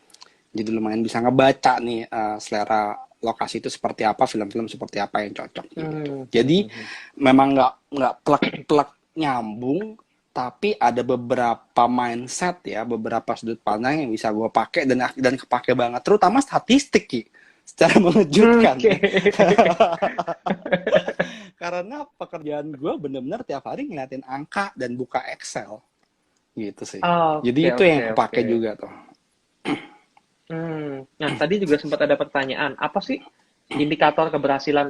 Jadi lumayan bisa ngebaca nih selera lokasi itu seperti apa, film-film seperti apa yang cocok gitu. Jadi memang nggak plek-plek nyambung, tapi ada beberapa mindset ya, beberapa sudut pandang yang bisa gue pakai dan kepake banget, terutama statistik Ki. Secara mengejutkan. Karena pekerjaan gue bener-bener tiap hari ngeliatin angka dan buka Excel gitu sih. Jadi itu yang kepake juga tuh. Nah, tadi juga sempat ada pertanyaan, apa sih indikator keberhasilan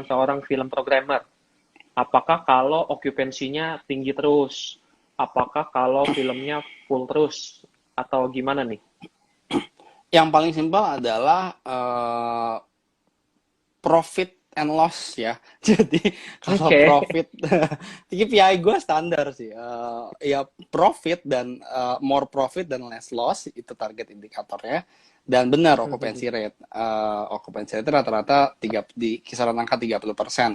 seorang film programmer? Apakah kalau okupansinya tinggi terus? Apakah kalau filmnya full terus? Atau gimana nih? Yang paling simpel adalah profit and loss ya. Jadi kalau profit, KPI gue standar sih. Ya profit dan more profit dan less loss itu target indikatornya. Dan benar occupancy rate. Occupancy rate rata-rata di kisaran angka 30%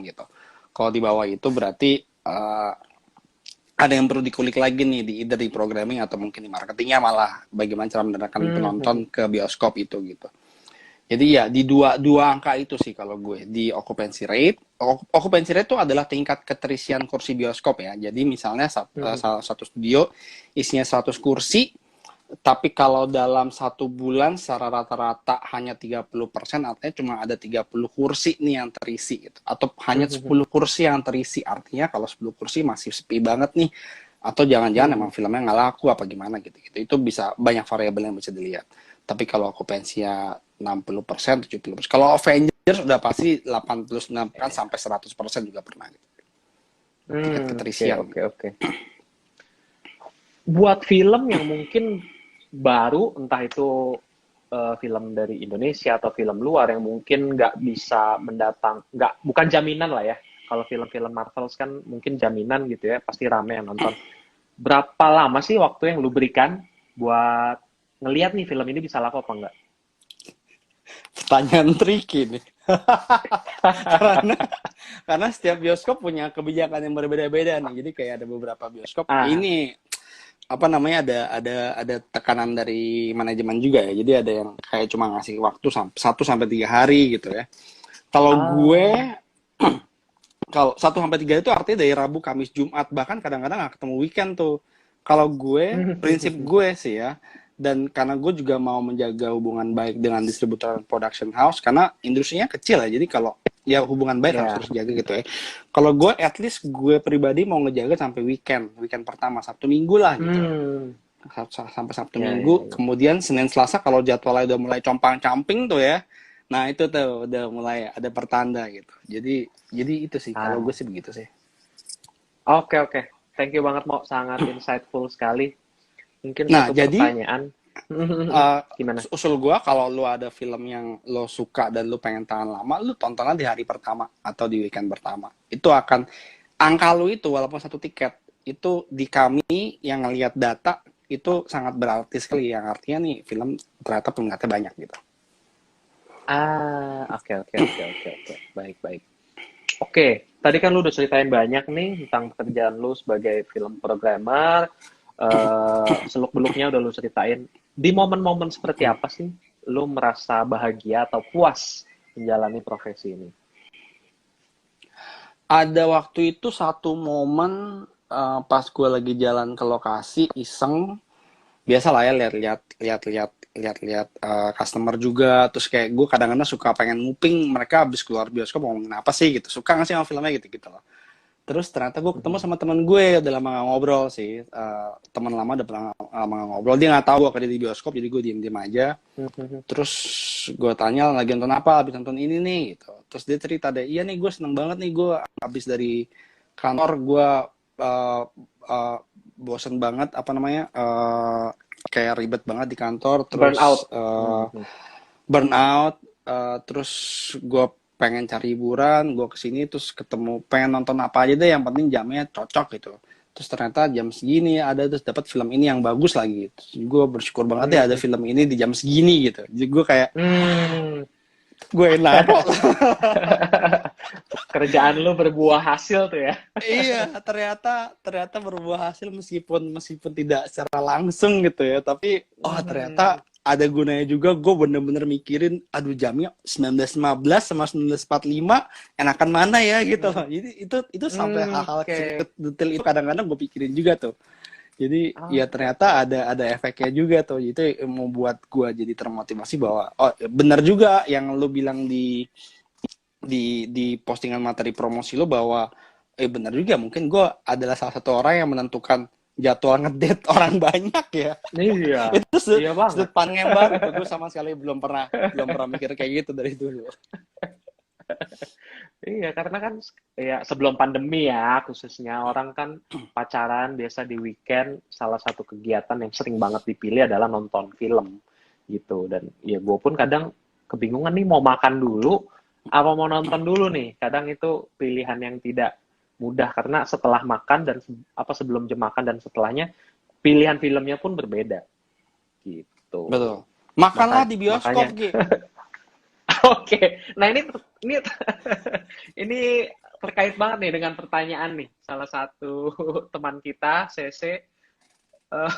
gitu. Kalau di bawah itu berarti ada yang perlu dikulik lagi nih di programming atau mungkin di marketingnya, malah bagaimana cara mendatangkan penonton ke bioskop itu gitu. Jadi ya di dua angka itu sih kalau gue di occupancy rate. Occupancy rate itu adalah tingkat keterisian kursi bioskop ya. Jadi misalnya satu studio isinya 100 kursi, tapi kalau dalam 1 bulan secara rata-rata hanya 30%, artinya cuma ada 30 kursi nih yang terisi gitu. Atau hanya 10 kursi yang terisi, artinya kalau 10 kursi masih sepi banget nih. Atau jangan-jangan emang filmnya nggak laku apa gimana gitu-gitu. Itu bisa banyak variabel yang bisa dilihat. Tapi kalau okupansinya 60%, 70%. Kalau Avengers udah pasti 89% sampai 100% juga pernah gitu. Tingkat keterisian. Oke. Buat film yang mungkin baru, entah itu film dari Indonesia atau film luar yang mungkin nggak bisa bukan jaminan lah ya. Kalau film-film Marvel kan mungkin jaminan gitu ya, pasti rame yang nonton. Berapa lama sih waktu yang lu berikan buat ngelihat nih film ini bisa laku apa enggak? Pertanyaan tricky nih. karena setiap bioskop punya kebijakan yang berbeda-beda nih. Jadi kayak ada beberapa bioskop ini apa namanya ada tekanan dari manajemen juga ya. Jadi ada yang kayak cuma ngasih waktu 1 sampai 3 hari gitu ya. Kalau gue kalau 1 sampai 3 itu artinya dari Rabu, Kamis, Jumat, bahkan kadang-kadang nggak ketemu weekend tuh. Kalau gue, prinsip gue sih ya, dan karena gue juga mau menjaga hubungan baik dengan distributor production house, karena industrinya kecil ya, jadi kalau ya hubungan baik harus terus jaga gitu ya. Kalau gue, at least gue pribadi mau ngejaga sampai weekend pertama, Sabtu Minggu lah gitu. Sampai Sabtu Minggu, kemudian Senin Selasa kalau jadwalnya udah mulai compang-camping tuh ya, nah itu tuh udah mulai ada pertanda gitu. Jadi itu sih, kalau gue sih begitu sih. Oke. Thank you banget, Mo. Sangat insightful sekali. Mungkin satu pertanyaan. Gimana? Usul gue, kalau lu ada film yang lo suka dan lu pengen tahan lama, lu tontonlah di hari pertama atau di weekend pertama. Itu akan, angka lu itu walaupun 1 tiket, itu di kami yang ngelihat data, itu sangat berarti sekali. Yang artinya nih, film ternyata peminatnya banyak gitu. Oke. Baik. Oke, tadi kan lu udah ceritain banyak nih tentang pekerjaan lu sebagai film programmer. Seluk-beluknya udah lu ceritain. Di momen-momen seperti apa sih lu merasa bahagia atau puas menjalani profesi ini? Ada waktu itu satu momen pas gue lagi jalan ke lokasi iseng, biasa lah ya lihat customer juga, terus kayak gue kadang-kadang suka pengen nguping mereka habis keluar bioskop ngomongin apa sih gitu, suka nggak sih sama filmnya gitu loh. Terus ternyata gue ketemu sama teman gue, udah lama gak ngobrol sih, teman lama udah pernah lama gak ngobrol, dia nggak tahu gue kerja di bioskop, jadi gue diem aja. Terus gue tanya lagi nonton apa, habis nonton ini nih gitu. Terus dia cerita deh, iya nih gue seneng banget nih, gue habis dari kantor gue bosen banget, apa namanya, kayak ribet banget di kantor, terus burnout, terus gue pengen cari hiburan, gue kesini terus ketemu, pengen nonton apa aja deh, yang penting jamnya cocok gitu. Terus ternyata jam segini ada, terus dapat film ini yang bagus lagi. Terus gue bersyukur banget ya ada film ini di jam segini gitu. Jadi gue kayak gue enak kok. Kerjaan lu berbuah hasil tuh ya. Iya, ternyata berbuah hasil meskipun tidak secara langsung gitu ya, tapi ternyata ada gunanya juga gue bener-bener mikirin, aduh jamnya 19.15 sama 19.45 enakan mana ya gitu loh. Jadi itu sampai hal-hal Oke. detail itu kadang-kadang gue pikirin juga tuh. Jadi ya Oke. ternyata ada efeknya juga tuh. Itu membuat gue jadi termotivasi bahwa oh benar juga yang lu bilang di postingan materi promosi lo bahwa benar juga mungkin gue adalah salah satu orang yang menentukan jadwal ngedate orang banyak ya. Iya. Itu Iya banget. sudut pandang yang baru tuh. Gue sama sekali belum pernah mikir kayak gitu dari dulu. Iya, karena kan ya sebelum pandemi ya khususnya orang kan pacaran biasa di weekend, salah satu kegiatan yang sering banget dipilih adalah nonton film gitu. Dan ya gue pun kadang kebingungan nih mau makan dulu apa mau nonton dulu nih. Kadang itu pilihan yang tidak mudah karena setelah makan dan sebelum jam makan dan setelahnya pilihan filmnya pun berbeda gitu. Betul. Makanlah di Makanya bioskop Ki. Oke, nah ini ini terkait banget nih dengan pertanyaan nih salah satu teman kita, CC. Eh,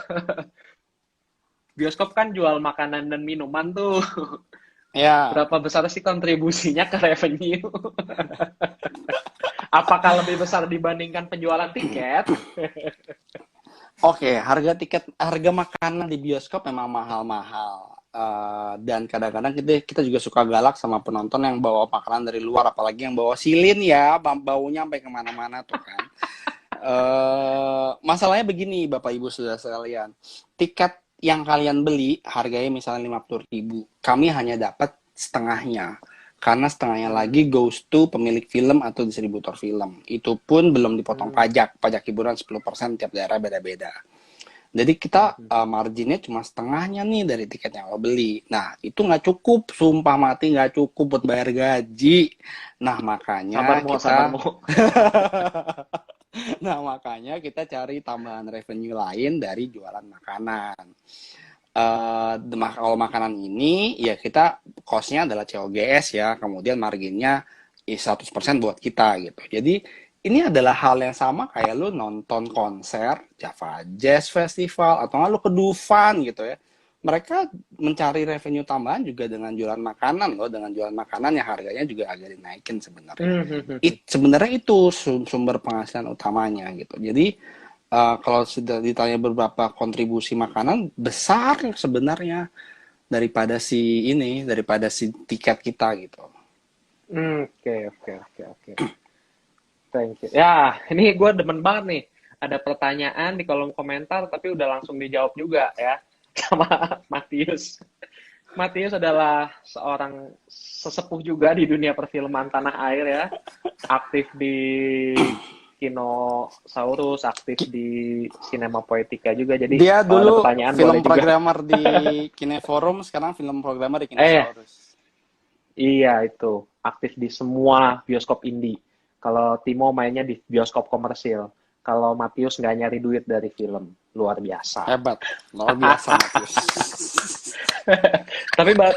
bioskop kan jual makanan dan minuman tuh. Ya. Berapa besar sih kontribusinya ke revenue? Apakah lebih besar dibandingkan penjualan tiket? Oke, harga makanan di bioskop memang mahal-mahal. Dan kadang-kadang kita juga suka galak sama penonton yang bawa makanan dari luar, apalagi yang bawa silin ya, baunya sampai kemana-mana tuh kan. Masalahnya begini, Bapak Ibu Saudara sekalian, tiket yang kalian beli harganya misalnya 50.000, kami hanya dapat setengahnya. Karena setengahnya lagi goes to pemilik film atau distributor film. Itu pun belum dipotong pajak hiburan 10%, tiap daerah beda-beda. Jadi kita marginnya cuma setengahnya nih dari tiket yang lo beli. Nah, itu nggak cukup, sumpah mati nggak cukup buat bayar gaji. Nah, makanya Sabar, Mo. Nah, makanya kita cari tambahan revenue lain dari jualan makanan. Kalau makanan ini, ya kita cost-nya adalah COGS ya, kemudian marginnya 100% buat kita gitu. Jadi, ini adalah hal yang sama kayak lu nonton konser Java Jazz Festival atau nggak lu ke Dufan gitu ya. Mereka mencari revenue tambahan juga dengan jualan makanan loh, dengan jualan makanan yang harganya juga agak dinaikin sebenarnya. Sebenarnya itu sumber penghasilan utamanya gitu. Jadi kalau sudah ditanya beberapa kontribusi makanan besar sebenarnya daripada si tiket kita gitu. Oke. Thank you. Ya, ini gue demen banget nih. Ada pertanyaan di kolom komentar, tapi udah langsung dijawab juga ya sama Matius. Matius adalah seorang sesepuh juga di dunia perfilman tanah air ya. Aktif di Kinosaurus, aktif di Cinema Poetica juga. Jadi dia dulu ada pertanyaan film boleh programmer juga. di Kineforum, sekarang film programmer di Kinosaurus. Iya itu, aktif di semua bioskop indie. Kalau Timo mainnya di bioskop komersil. Kalau Matius nggak nyari duit dari film. Luar biasa. Hebat. Luar biasa, Matius.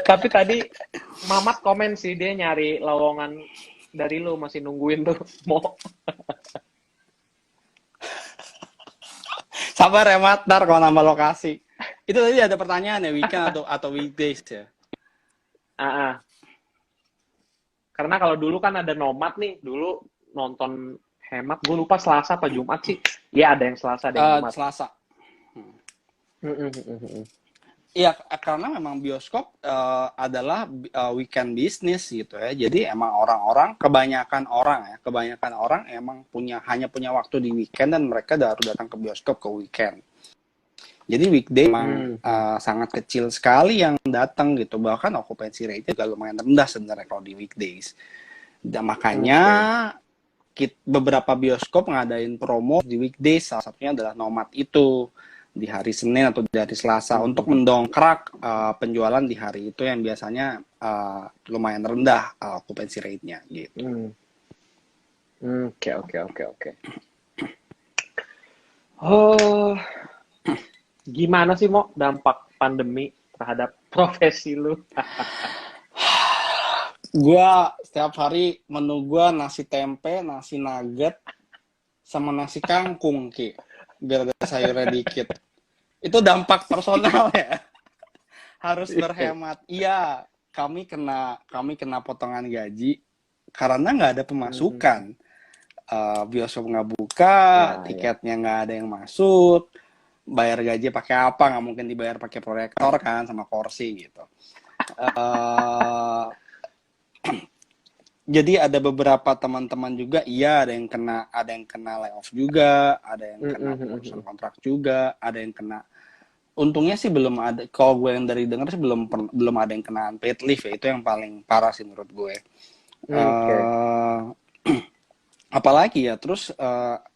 tapi tadi Mamat komen sih, dia nyari lowongan dari lu, masih nungguin tuh. Mau. Sabar ya, Mat. Ntar kalau nambah lokasi. Itu tadi ada pertanyaan ya, weekend atau weekdays ya? Karena kalau dulu kan ada Nomad nih, dulu nonton hemat, gue lupa Selasa apa Jumat sih. Iya, ada yang Selasa, ada yang Jumat. Selasa. Iya, karena memang bioskop adalah weekend business gitu ya. Jadi emang kebanyakan orang emang hanya punya waktu di weekend dan mereka baru datang ke bioskop ke weekend. Jadi weekday memang sangat kecil sekali yang datang gitu. Bahkan occupancy rate juga lumayan rendah sebenarnya kalau di weekdays. Dan makanya beberapa bioskop ngadain promo di weekdays, salah satunya adalah Nomad itu di hari Senin atau di hari Selasa untuk mendongkrak penjualan di hari itu yang biasanya lumayan rendah occupancy rate-nya gitu. Oke. Oh, gimana sih Mo dampak pandemi terhadap profesi lu? Gua setiap hari menu gua nasi tempe, nasi nugget, sama nasi kangkung Ki. Biar ada sayurnya dikit. Itu dampak personal ya. harus berhemat. Iya, kami kena potongan gaji karena nggak ada pemasukan. Bioskop nggak buka, tiketnya nggak ada yang masuk, bayar gaji pakai apa? Nggak mungkin dibayar pakai proyektor kan sama kursi gitu. Eh, Jadi ada beberapa teman-teman juga, iya ada yang kena layoff juga, ada yang kena pemutusan kontrak juga, ada yang kena. Untungnya sih belum ada. Kalau gue yang dari dengar sih belum ada yang kena unpaid leave ya. Itu yang paling parah sih menurut gue. Eh, Apalagi ya, terus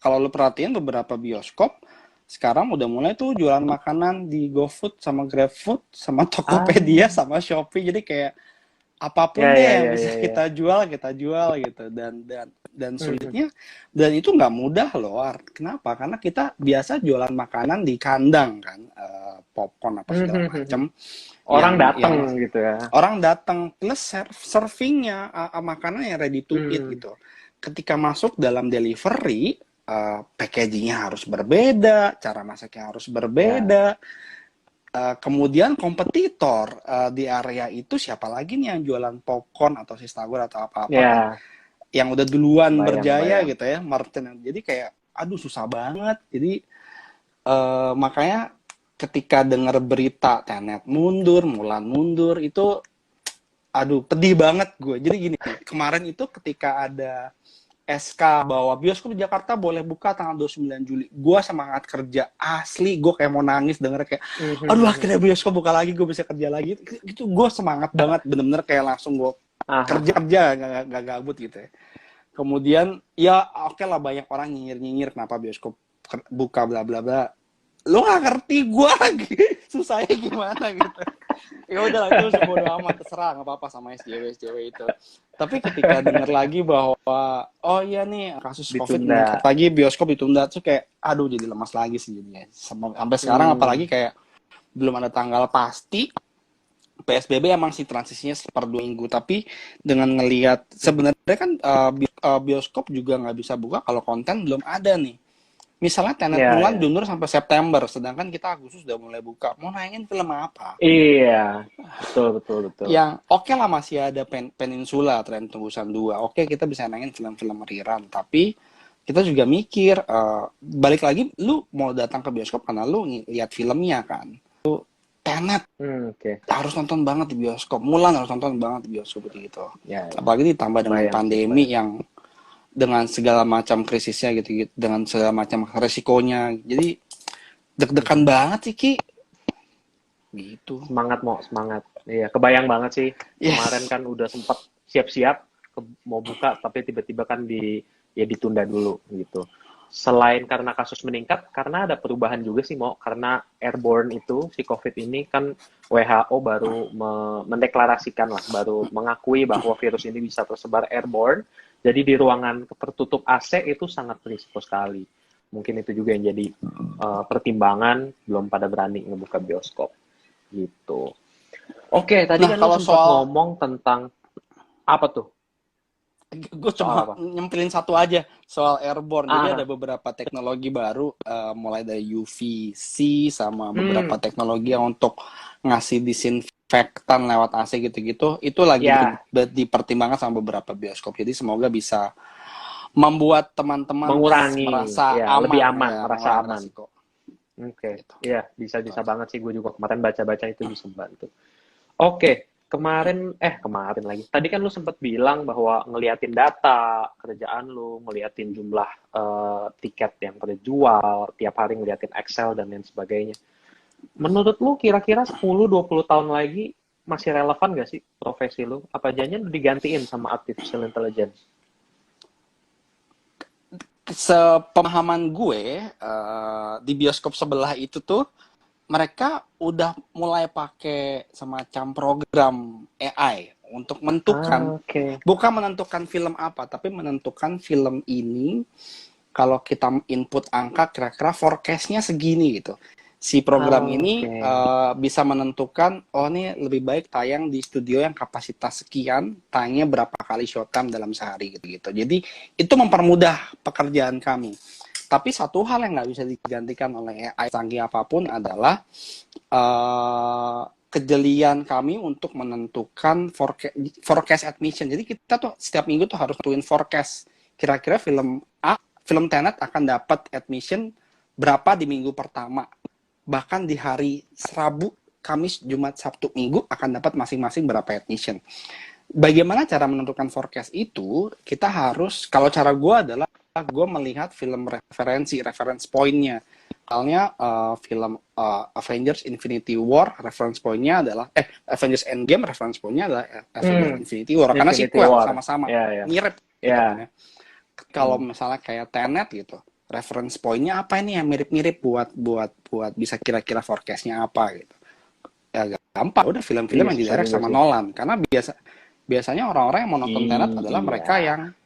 kalau lu perhatiin beberapa bioskop sekarang udah mulai tuh jualan makanan di GoFood sama GrabFood sama Tokopedia sama Shopee. Jadi kayak apapun deh yang bisa kita jual gitu. Dan sulitnya, dan itu nggak mudah loh. Kenapa? Karena kita biasa jualan makanan di kandang kan, popcorn apa segala macam. Orang datang gitu ya. Orang datang plus servingnya makanan yang ready to eat gitu. Ketika masuk dalam delivery, packagingnya harus berbeda, cara masaknya harus berbeda. Kemudian kompetitor di area itu siapa lagi nih yang jualan popcorn atau sistagor atau apa-apa yang udah duluan berjaya gitu ya, merchant. Jadi kayak aduh susah banget. Jadi makanya ketika dengar berita Tenet mundur, Mulan mundur, itu aduh pedih banget gue. Jadi gini, kemarin itu ketika ada SK bahwa bioskop di Jakarta boleh buka tanggal 29 Juli. Gue semangat kerja. Asli, gue kayak mau nangis denger kayak, aduh akhirnya bioskop buka lagi, gue bisa kerja lagi. Itu gue semangat banget, bener-bener kayak langsung gue kerja, gak gabut gitu ya. Kemudian, ya oke lah banyak orang nyinyir-nyinyir kenapa bioskop buka bla bla bla. Lo gak ngerti gue lagi susahnya gimana gitu. Ya udah itu bodo amat, terserah, nggak apa-apa sama SJW itu. Tapi ketika dengar lagi bahwa oh iya nih kasus COVID meningkat lagi, bioskop ditunda, tuh kayak aduh jadi lemas lagi sih jadinya. Sampai sekarang apalagi kayak belum ada tanggal pasti. PSBB emang sih transisinya per 2 minggu, tapi dengan ngelihat sebenarnya kan bioskop juga nggak bisa buka kalau konten belum ada nih. Misalnya Tenet Mulan diundur sampai September, sedangkan kita Agustus udah mulai buka. Mau nayangin film apa? Iya, betul. Yang oke lah masih ada Peninsula, Tren Tembusan 2. Oke, kita bisa nayangin film-film rerun, tapi kita juga mikir, balik lagi, lu mau datang ke bioskop karena lu lihat filmnya kan. Lu Tenet harus nonton banget di bioskop, Mulan harus nonton banget di bioskop gitu. Apalagi ditambah dengan pandemi yang dengan segala macam krisisnya gitu, dengan segala macam resikonya, jadi deg-degan banget sih Ki. Gitu. Semangat. Iya, kebayang banget sih. Kemarin kan udah sempat siap-siap mau buka, tapi tiba-tiba kan ditunda dulu gitu. Selain karena kasus meningkat, karena ada perubahan juga sih karena airborne itu si COVID ini kan WHO baru mendeklarasikan lah, baru mengakui bahwa virus ini bisa tersebar airborne. Jadi di ruangan tertutup AC itu sangat berisiko sekali. Mungkin itu juga yang jadi pertimbangan belum pada berani ngebuka bioskop gitu. Oke, tadi kan kalau sempat ngomong tentang apa tuh? Gue cuma nyempilin satu aja soal airborne. Jadi ada beberapa teknologi baru, mulai dari UVC sama beberapa teknologi yang untuk ngasih disinfektan lewat AC gitu-gitu. Itu lagi dipertimbangkan sama beberapa bioskop. Jadi semoga bisa membuat teman-teman mengurangi, merasa aman, lebih aman, merasa aman. Oke. Iya, bisa banget sih. Gue juga kemarin baca-baca itu bisa bantu. Oke. Kemarin lagi. Tadi kan lu sempat bilang bahwa ngeliatin data kerjaan lu, ngeliatin jumlah tiket yang terjual, tiap hari ngeliatin Excel dan lain sebagainya. Menurut lu kira-kira 10-20 tahun lagi masih relevan gak sih profesi lu? Apa jangan digantiin sama artificial intelligence? Sepemahaman gue, di bioskop sebelah itu tuh mereka udah mulai pakai semacam program AI untuk menentukan, bukan menentukan film apa, tapi menentukan film ini kalau kita input angka kira-kira forecast-nya segini gitu. Si program ini bisa menentukan, oh ini lebih baik tayang di studio yang kapasitas sekian, tayangnya berapa kali showtime dalam sehari gitu. Jadi itu mempermudah pekerjaan kami. Tapi satu hal yang nggak bisa digantikan oleh AI canggih apapun adalah kejelian kami untuk menentukan forecast admission. Jadi kita tuh setiap minggu tuh harus tentuin forecast. Kira-kira film Tenet akan dapat admission berapa di minggu pertama. Bahkan di hari Rabu, Kamis, Jumat, Sabtu, Minggu akan dapat masing-masing berapa admission. Bagaimana cara menentukan forecast itu? Kita harus, kalau cara gue adalah gue melihat film reference point-nya. Misalnya film Avengers Infinity War, reference point-nya adalah Avengers Endgame, reference point-nya adalah Avengers Infinity War, karena sequel sama-sama mirip gitu kan ya. Kalau misalnya kayak Tenet gitu, reference point-nya apa ini yang mirip-mirip buat bisa kira-kira forecast-nya apa gitu. Ya gampang, udah film-film yang didirect sama Nolan, karena biasanya orang-orang yang mau nonton Tenet adalah mereka yang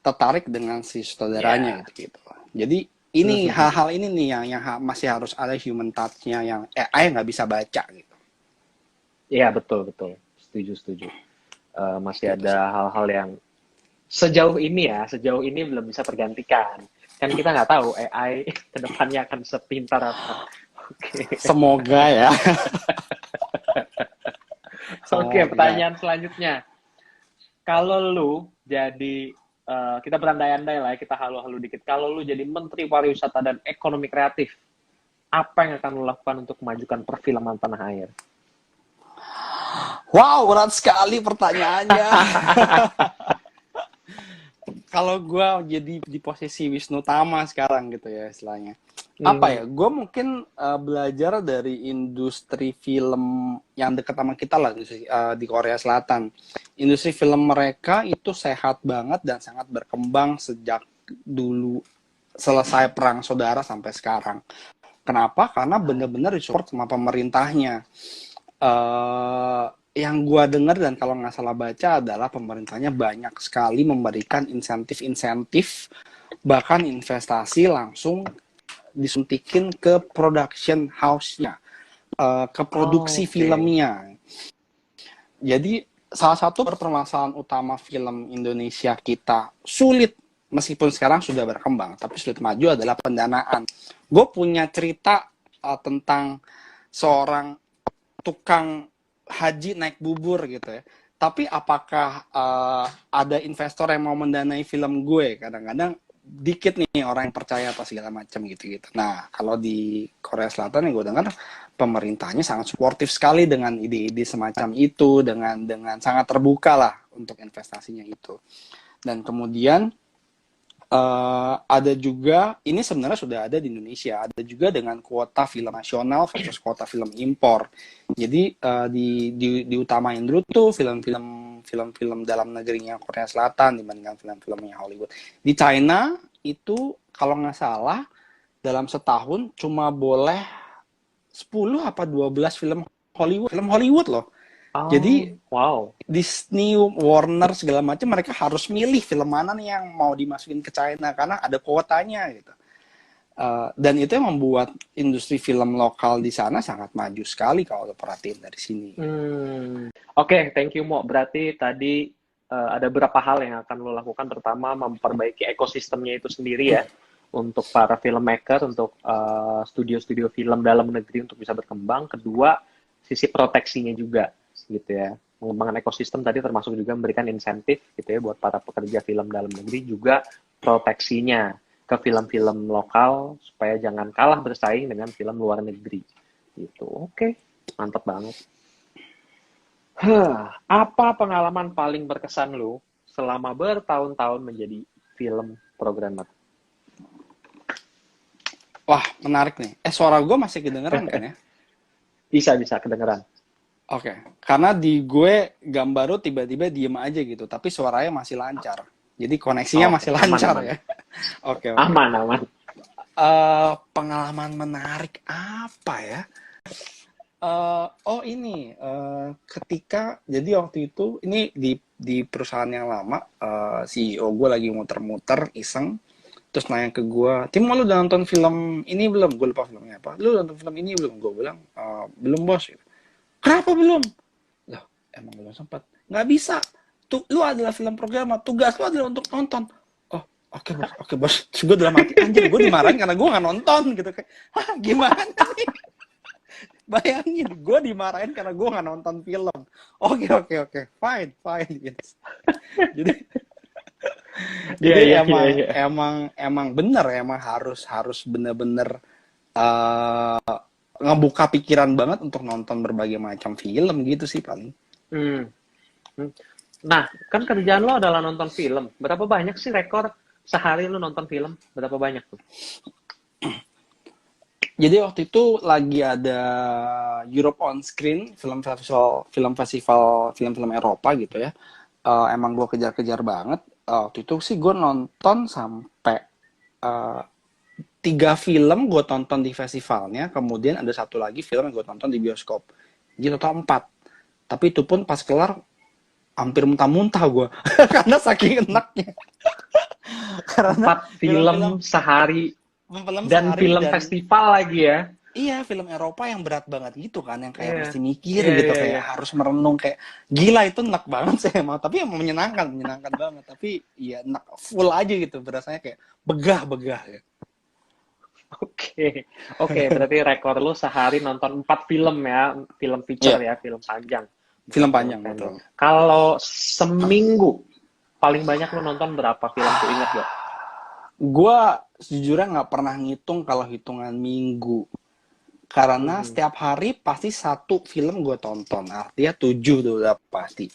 tertarik dengan si saudaranya gitu. Jadi ini hal-hal ini nih yang masih harus ada human touch-nya yang AI nggak bisa baca gitu. Iya betul. Setuju. Masih ada hal-hal yang sejauh ini belum bisa tergantikan. Kan kita nggak tahu AI kedepannya akan sepintar apa. Semoga ya. Oke, pertanyaan selanjutnya. Kalau lu jadi kita berandai-andai lah, kita halu-halu dikit. Kalau lu jadi Menteri Pariwisata dan Ekonomi Kreatif, apa yang akan lu lakukan untuk memajukan perfilman tanah air? Wow, berat sekali pertanyaannya. Kalau gue jadi di posisi Wisnu Tama sekarang gitu ya istilahnya. Apa ya, gue mungkin belajar dari industri film yang dekat sama kita lah di Korea Selatan. Industri film mereka itu sehat banget dan sangat berkembang sejak dulu selesai perang saudara sampai sekarang. Kenapa? Karena benar-benar disupport sama pemerintahnya. Yang gue dengar dan kalau nggak salah baca adalah pemerintahnya banyak sekali memberikan insentif-insentif, bahkan investasi langsung disuntikin ke production house-nya, ke produksi filmnya. Jadi salah satu permasalahan utama film Indonesia kita sulit, meskipun sekarang sudah berkembang, tapi sulit maju adalah pendanaan. Gue punya cerita tentang seorang tukang haji naik bubur gitu ya. Tapi apakah ada investor yang mau mendanai film gue? Kadang-kadang dikit nih orang yang percaya apa segala macam gitu-gitu. Nah, kalau di Korea Selatan yang gue dengar pemerintahnya sangat suportif sekali dengan ide-ide semacam itu, dengan sangat terbuka lah untuk investasinya itu. Dan kemudian ada juga, ini sebenarnya sudah ada di Indonesia, ada juga dengan kuota film nasional versus kuota film impor. Jadi diutamain dulu tuh film-film dalam negerinya Korea Selatan dibandingkan film-filmnya Hollywood. Di China itu kalau nggak salah dalam setahun cuma boleh 10 apa 12 film Hollywood loh. Jadi Disney, Warner segala macam mereka harus milih film mana nih yang mau dimasukin ke China karena ada kuotanya gitu. Dan itu yang membuat industri film lokal di sana sangat maju sekali kalau lo perhatiin dari sini. Oke, thank you Mo. Berarti tadi ada beberapa hal yang akan lo lakukan. Pertama, memperbaiki ekosistemnya itu sendiri ya. Untuk para filmmaker, untuk studio-studio film dalam negeri untuk bisa berkembang. Kedua, sisi proteksinya juga gitu ya. Pengembangan ekosistem tadi termasuk juga memberikan insentif gitu ya buat para pekerja film dalam negeri, juga proteksinya ke film-film lokal supaya jangan kalah bersaing dengan film luar negeri gitu. Oke, mantap banget. Apa pengalaman paling berkesan lu selama bertahun-tahun menjadi film programmer? Wah, menarik nih. Suara gue masih kedengeran kan ya? Bisa kedengeran. Oke, karena di gue gambar tiba-tiba diem aja gitu, tapi suaranya masih lancar. Jadi koneksinya masih lancar aman. Ya. Oke. Aman. Pengalaman menarik apa ya? Ketika jadi waktu itu ini di perusahaan yang lama, CEO gue lagi muter-muter iseng, terus nanya ke gue, Tim, lu udah nonton film ini belum? Gue lupa filmnya apa. Lu nonton film ini belum? Gue bilang, belum bos. Kenapa belum? Loh, emang belum sempat. Nggak bisa. Lu adalah film programmer, tugas lu adalah untuk nonton. Oh, oke bos. Gue dalam hati, anjir, gue dimarahin karena gue nggak nonton gitu. Hah, gimana nih? Bayangin, gue dimarahin karena gue nggak nonton film. Oke, fine, gitu. Jadi, Iya, jadi iya, iya, emang iya. emang emang bener, emang harus bener-bener eh, ngebuka pikiran banget untuk nonton berbagai macam film gitu sih paling. Hmm. Hmm. Nah, kan kerjaan lo adalah nonton film. Berapa banyak sih rekor sehari lo nonton film? Berapa banyak tuh? Jadi waktu itu lagi ada Europe on Screen, film festival film-film Eropa gitu ya. Emang gue kejar-kejar banget. Waktu itu sih gue nonton sampai eh, 3 film gue tonton di festivalnya, kemudian ada satu lagi film yang gue tonton di bioskop. Jadi total 4. Tapi itu pun pas kelar hampir muntah-muntah gue karena saking enaknya. Karena 4 film film-film sehari film dan sehari film dan festival lagi ya? iya, film Eropa yang berat banget gitu kan, yang kayak Iya, mesti mikir iya, gitu, iya, kayak iya. harus merenung, kayak gila itu enak banget sih emang, tapi emang menyenangkan banget, tapi ya enak full aja gitu, berasanya kayak begah ya. Oke, oke. Berarti rekor lo sehari nonton 4 film ya, film feature Iya, ya, film panjang, bukan film film panjang pendek. betul. Kalau seminggu paling banyak lo nonton berapa film tuh, ingat gak? Gua sejujurnya nggak pernah ngitung kalau hitungan minggu, karena Mhm. setiap hari pasti satu film gue tonton, artinya 7 tuh udah pasti.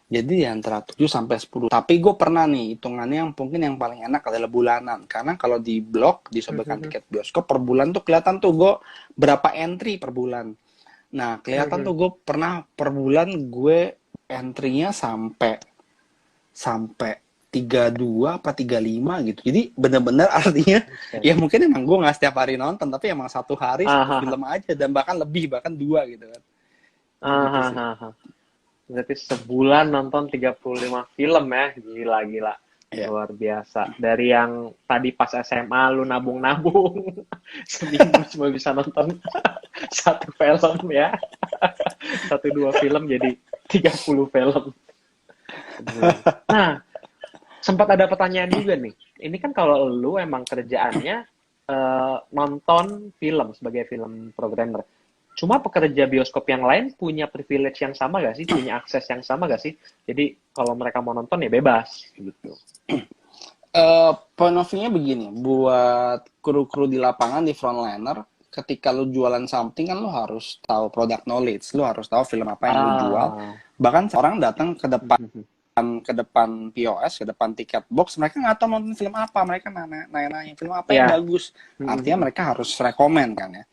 Jadi di antara 7 sampai 10. Tapi gue pernah nih, hitungannya yang mungkin yang paling enak adalah bulanan. Karena kalau di blog, disobekkan Mhm. tiket bioskop, per bulan tuh kelihatan tuh gue berapa entry per bulan. Nah, kelihatan Mhm. tuh gue pernah per bulan gue entry-nya sampai sampai 32 apa 35 gitu. Jadi bener-bener artinya Oke. ya mungkin emang gue nggak setiap hari nonton, tapi emang satu hari satu Aha, film aja, dan bahkan lebih, bahkan 2 gitu kan. Gitu sih. aha. Berarti sebulan nonton 35 film ya. Gila, gila. Ya. Luar biasa. Dari yang tadi pas SMA lu nabung-nabung, seminggu cuma bisa nonton satu film ya. 1-2 film jadi 30 film. Nah, sempat ada pertanyaan juga nih. Ini kan kalau lu emang kerjaannya nonton film sebagai film programmer. Cuma pekerja bioskop yang lain punya privilege yang sama gak sih? Punya akses yang sama gak sih? Jadi kalau mereka mau nonton ya bebas gitu. Point of view-nya begini, buat kru-kru di lapangan, di frontliner, ketika lu jualan something kan lu harus tahu product knowledge, lu harus tahu film apa yang lu jual. Ah. Bahkan orang datang ke depan POS, ke depan tiket box, mereka nggak tahu nonton film apa, mereka nanya film apa yang Ya. bagus. Artinya mereka harus rekomen kan ya.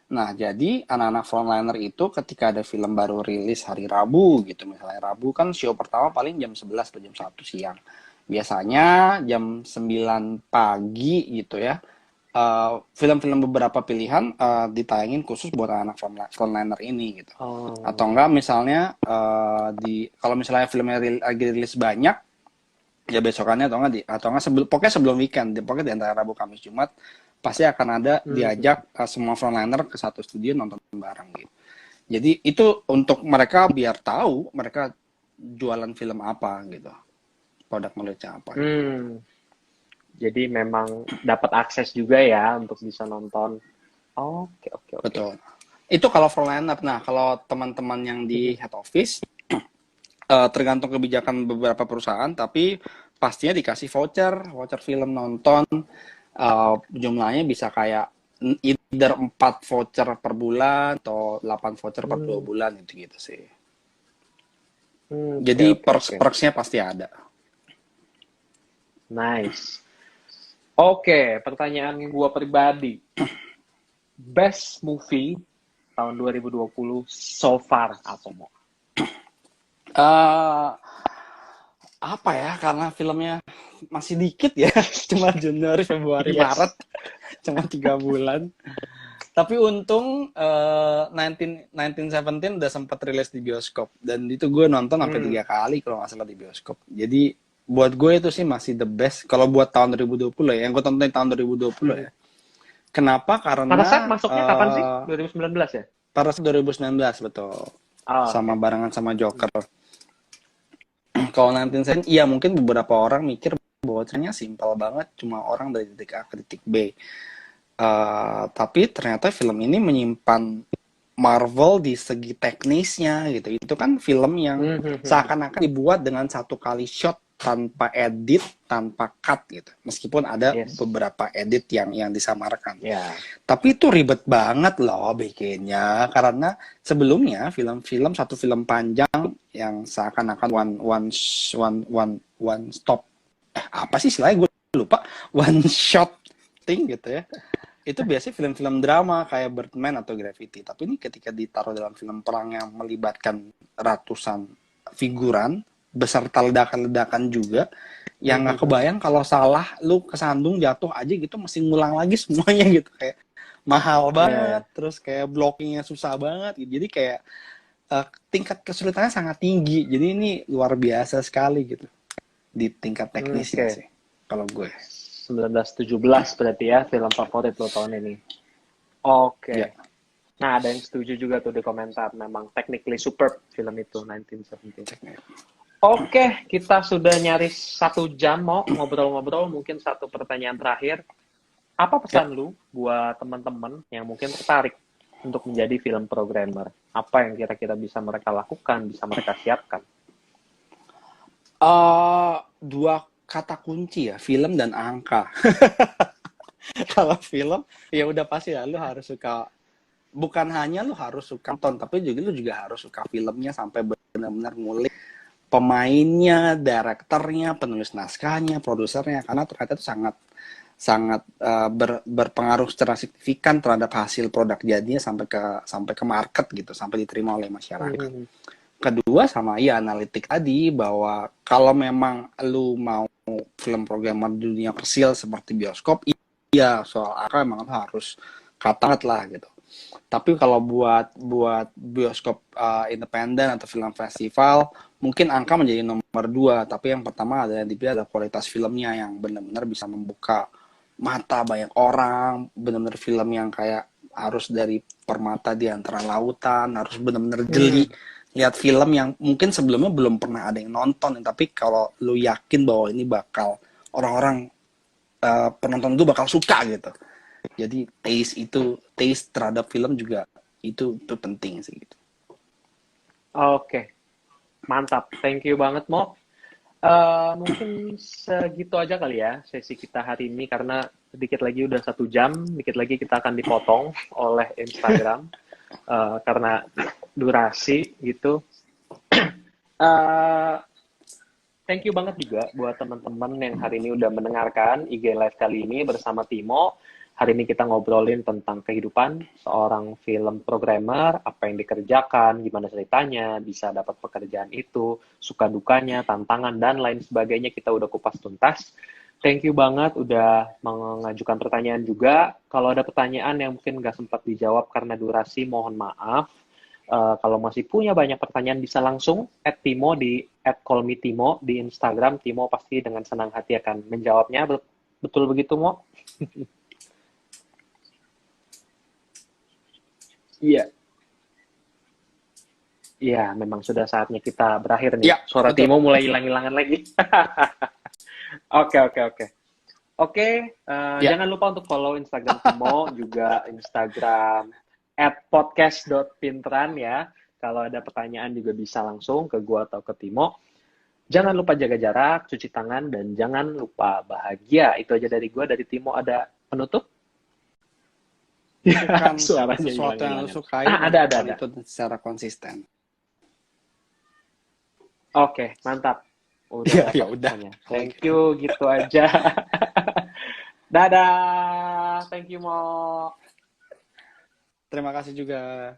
Nah, jadi anak-anak frontliner itu ketika ada film baru rilis hari Rabu gitu, misalnya Rabu kan show pertama paling jam 11 atau jam 1 siang. Biasanya jam 9 pagi gitu ya. Film-film beberapa pilihan ditayangin khusus buat anak frontliner ini gitu. Oh. Atau enggak misalnya kalau misalnya filmnya lagi rilis banyak, ya besokannya atau enggak pokoknya sebelum weekend, pokoknya di antara Rabu Kamis Jumat pasti akan ada diajak semua frontliner ke satu studio nonton bareng gitu. Jadi itu untuk mereka biar tahu mereka jualan film apa gitu, produk knowledge apa. Jadi memang dapat akses juga ya untuk bisa nonton. Oke. Betul. Itu kalau frontliner. Nah, kalau teman-teman yang di head office, tergantung kebijakan beberapa perusahaan, tapi pastinya dikasih voucher film nonton. Jumlahnya bisa kayak either 4 voucher per bulan atau 8 voucher per 2 bulan gitu sih. Jadi perks-perksnya pasti ada. Nice. Oke, pertanyaan gua pribadi. Best movie tahun 2020 so far apa mau? Apa ya, karena filmnya masih dikit ya, cuma Januari, Februari, Maret, cuma 3 bulan. Tapi untung 1917 udah sempat rilis di bioskop, dan itu gue nonton sampai 3 kali kalau nggak salah di bioskop. Jadi buat gue itu sih masih the best kalau buat tahun 2020 ya, yang gue tonton di tahun 2020 ya. Kenapa? Karena Parasite masuknya kapan sih? 2019 ya? Parasite 2019 betul. Sama barengan sama Joker. Kalau 1917, iya mungkin beberapa orang mikir bahwa ternyata simpel banget, cuma orang dari titik A ke titik B. Tapi ternyata film ini menyimpan Marvel di segi teknisnya gitu. Itu kan film yang seakan-akan dibuat dengan satu kali shot tanpa edit, tanpa cut gitu. Meskipun ada beberapa edit yang disamarkan. Tapi itu ribet banget loh bikinnya, karena sebelumnya film-film satu film panjang yang seakan-akan one stop, apa sih istilahnya gue lupa, one shot thing gitu ya. Itu biasanya film-film drama kayak Birdman atau Gravity. Tapi ini ketika ditaruh dalam film perang yang melibatkan ratusan figuran beserta ledakan-ledakan juga, yang nggak kebayang kalau salah lu kesandung jatuh aja gitu mesti ngulang lagi semuanya gitu, kayak mahal banget, terus kayak blockingnya susah banget gitu. Jadi kayak tingkat kesulitannya sangat tinggi. Jadi ini luar biasa sekali gitu di tingkat teknisnya sih kalau gue. 1917 berarti ya film favorit lo tahun ini. Nah, ada yang setuju juga tuh di komentar, memang technically superb film itu 1917. Kita sudah nyaris 1 jam mau ngobrol-ngobrol. Mungkin satu pertanyaan terakhir. Apa pesan lu buat teman-teman yang mungkin tertarik untuk menjadi film programmer? Apa yang kira-kira bisa mereka lakukan, bisa mereka siapkan? 2 kata kunci ya, film dan angka. Kalau film, ya udah pasti ya, lu harus suka, bukan hanya lu harus suka nonton, tapi lu juga harus suka filmnya sampai benar-benar ngulik pemainnya, direkturnya, penulis naskahnya, produsernya, karena ternyata itu sangat berpengaruh secara signifikan terhadap hasil produk jadinya sampai ke market gitu, sampai diterima oleh masyarakat. Kedua sama analitik tadi, bahwa kalau memang lu mau film programmer di dunia komersil seperti bioskop, soal angka memang harus katat lah gitu. Tapi kalau buat bioskop independen atau film festival, mungkin angka menjadi nomor 2. Tapi yang pertama adalah dipilih adalah kualitas filmnya yang benar-benar bisa membuka mata banyak orang, benar-benar film yang kayak harus dari permata di antara lautan, harus benar-benar jeli. Lihat film yang mungkin sebelumnya belum pernah ada yang nonton, tapi kalau lu yakin bahwa ini bakal orang-orang penonton itu bakal suka gitu. Jadi taste terhadap film juga itu penting sih gitu. Mantap, thank you banget Mo. Mungkin segitu aja kali ya sesi kita hari ini, karena sedikit lagi udah 1 jam, dikit lagi kita akan dipotong oleh Instagram karena durasi gitu. Thank you banget juga buat teman-teman yang hari ini udah mendengarkan IG Live kali ini bersama Timo. Hari ini kita ngobrolin tentang kehidupan seorang film programmer, apa yang dikerjakan, gimana ceritanya, bisa dapat pekerjaan itu, suka dukanya, tantangan, dan lain sebagainya kita udah kupas tuntas. Thank you banget udah mengajukan pertanyaan juga. Kalau ada pertanyaan yang mungkin nggak sempat dijawab karena durasi, mohon maaf. Kalau masih punya banyak pertanyaan bisa langsung @Timo di @callmetimo di Instagram. Timo pasti dengan senang hati akan menjawabnya. Betul begitu, Mo? Iya, memang sudah saatnya kita berakhir nih. Suara betul. Timo mulai hilang-hilangan lagi. Oke. Jangan lupa untuk follow Instagram Timo, juga Instagram @podcast.pintran ya. Kalau ada pertanyaan juga bisa langsung ke gua atau ke Timo. Jangan lupa jaga jarak, cuci tangan, dan jangan lupa bahagia. Itu aja dari gua. Dari Timo ada penutup? Bukan suaranya sesuatu yang lu sukai, ada. Itu secara konsisten. Oke, mantap. Ya udah. Thank you, gitu aja. Dadah. Thank you, Mo. Terima kasih juga.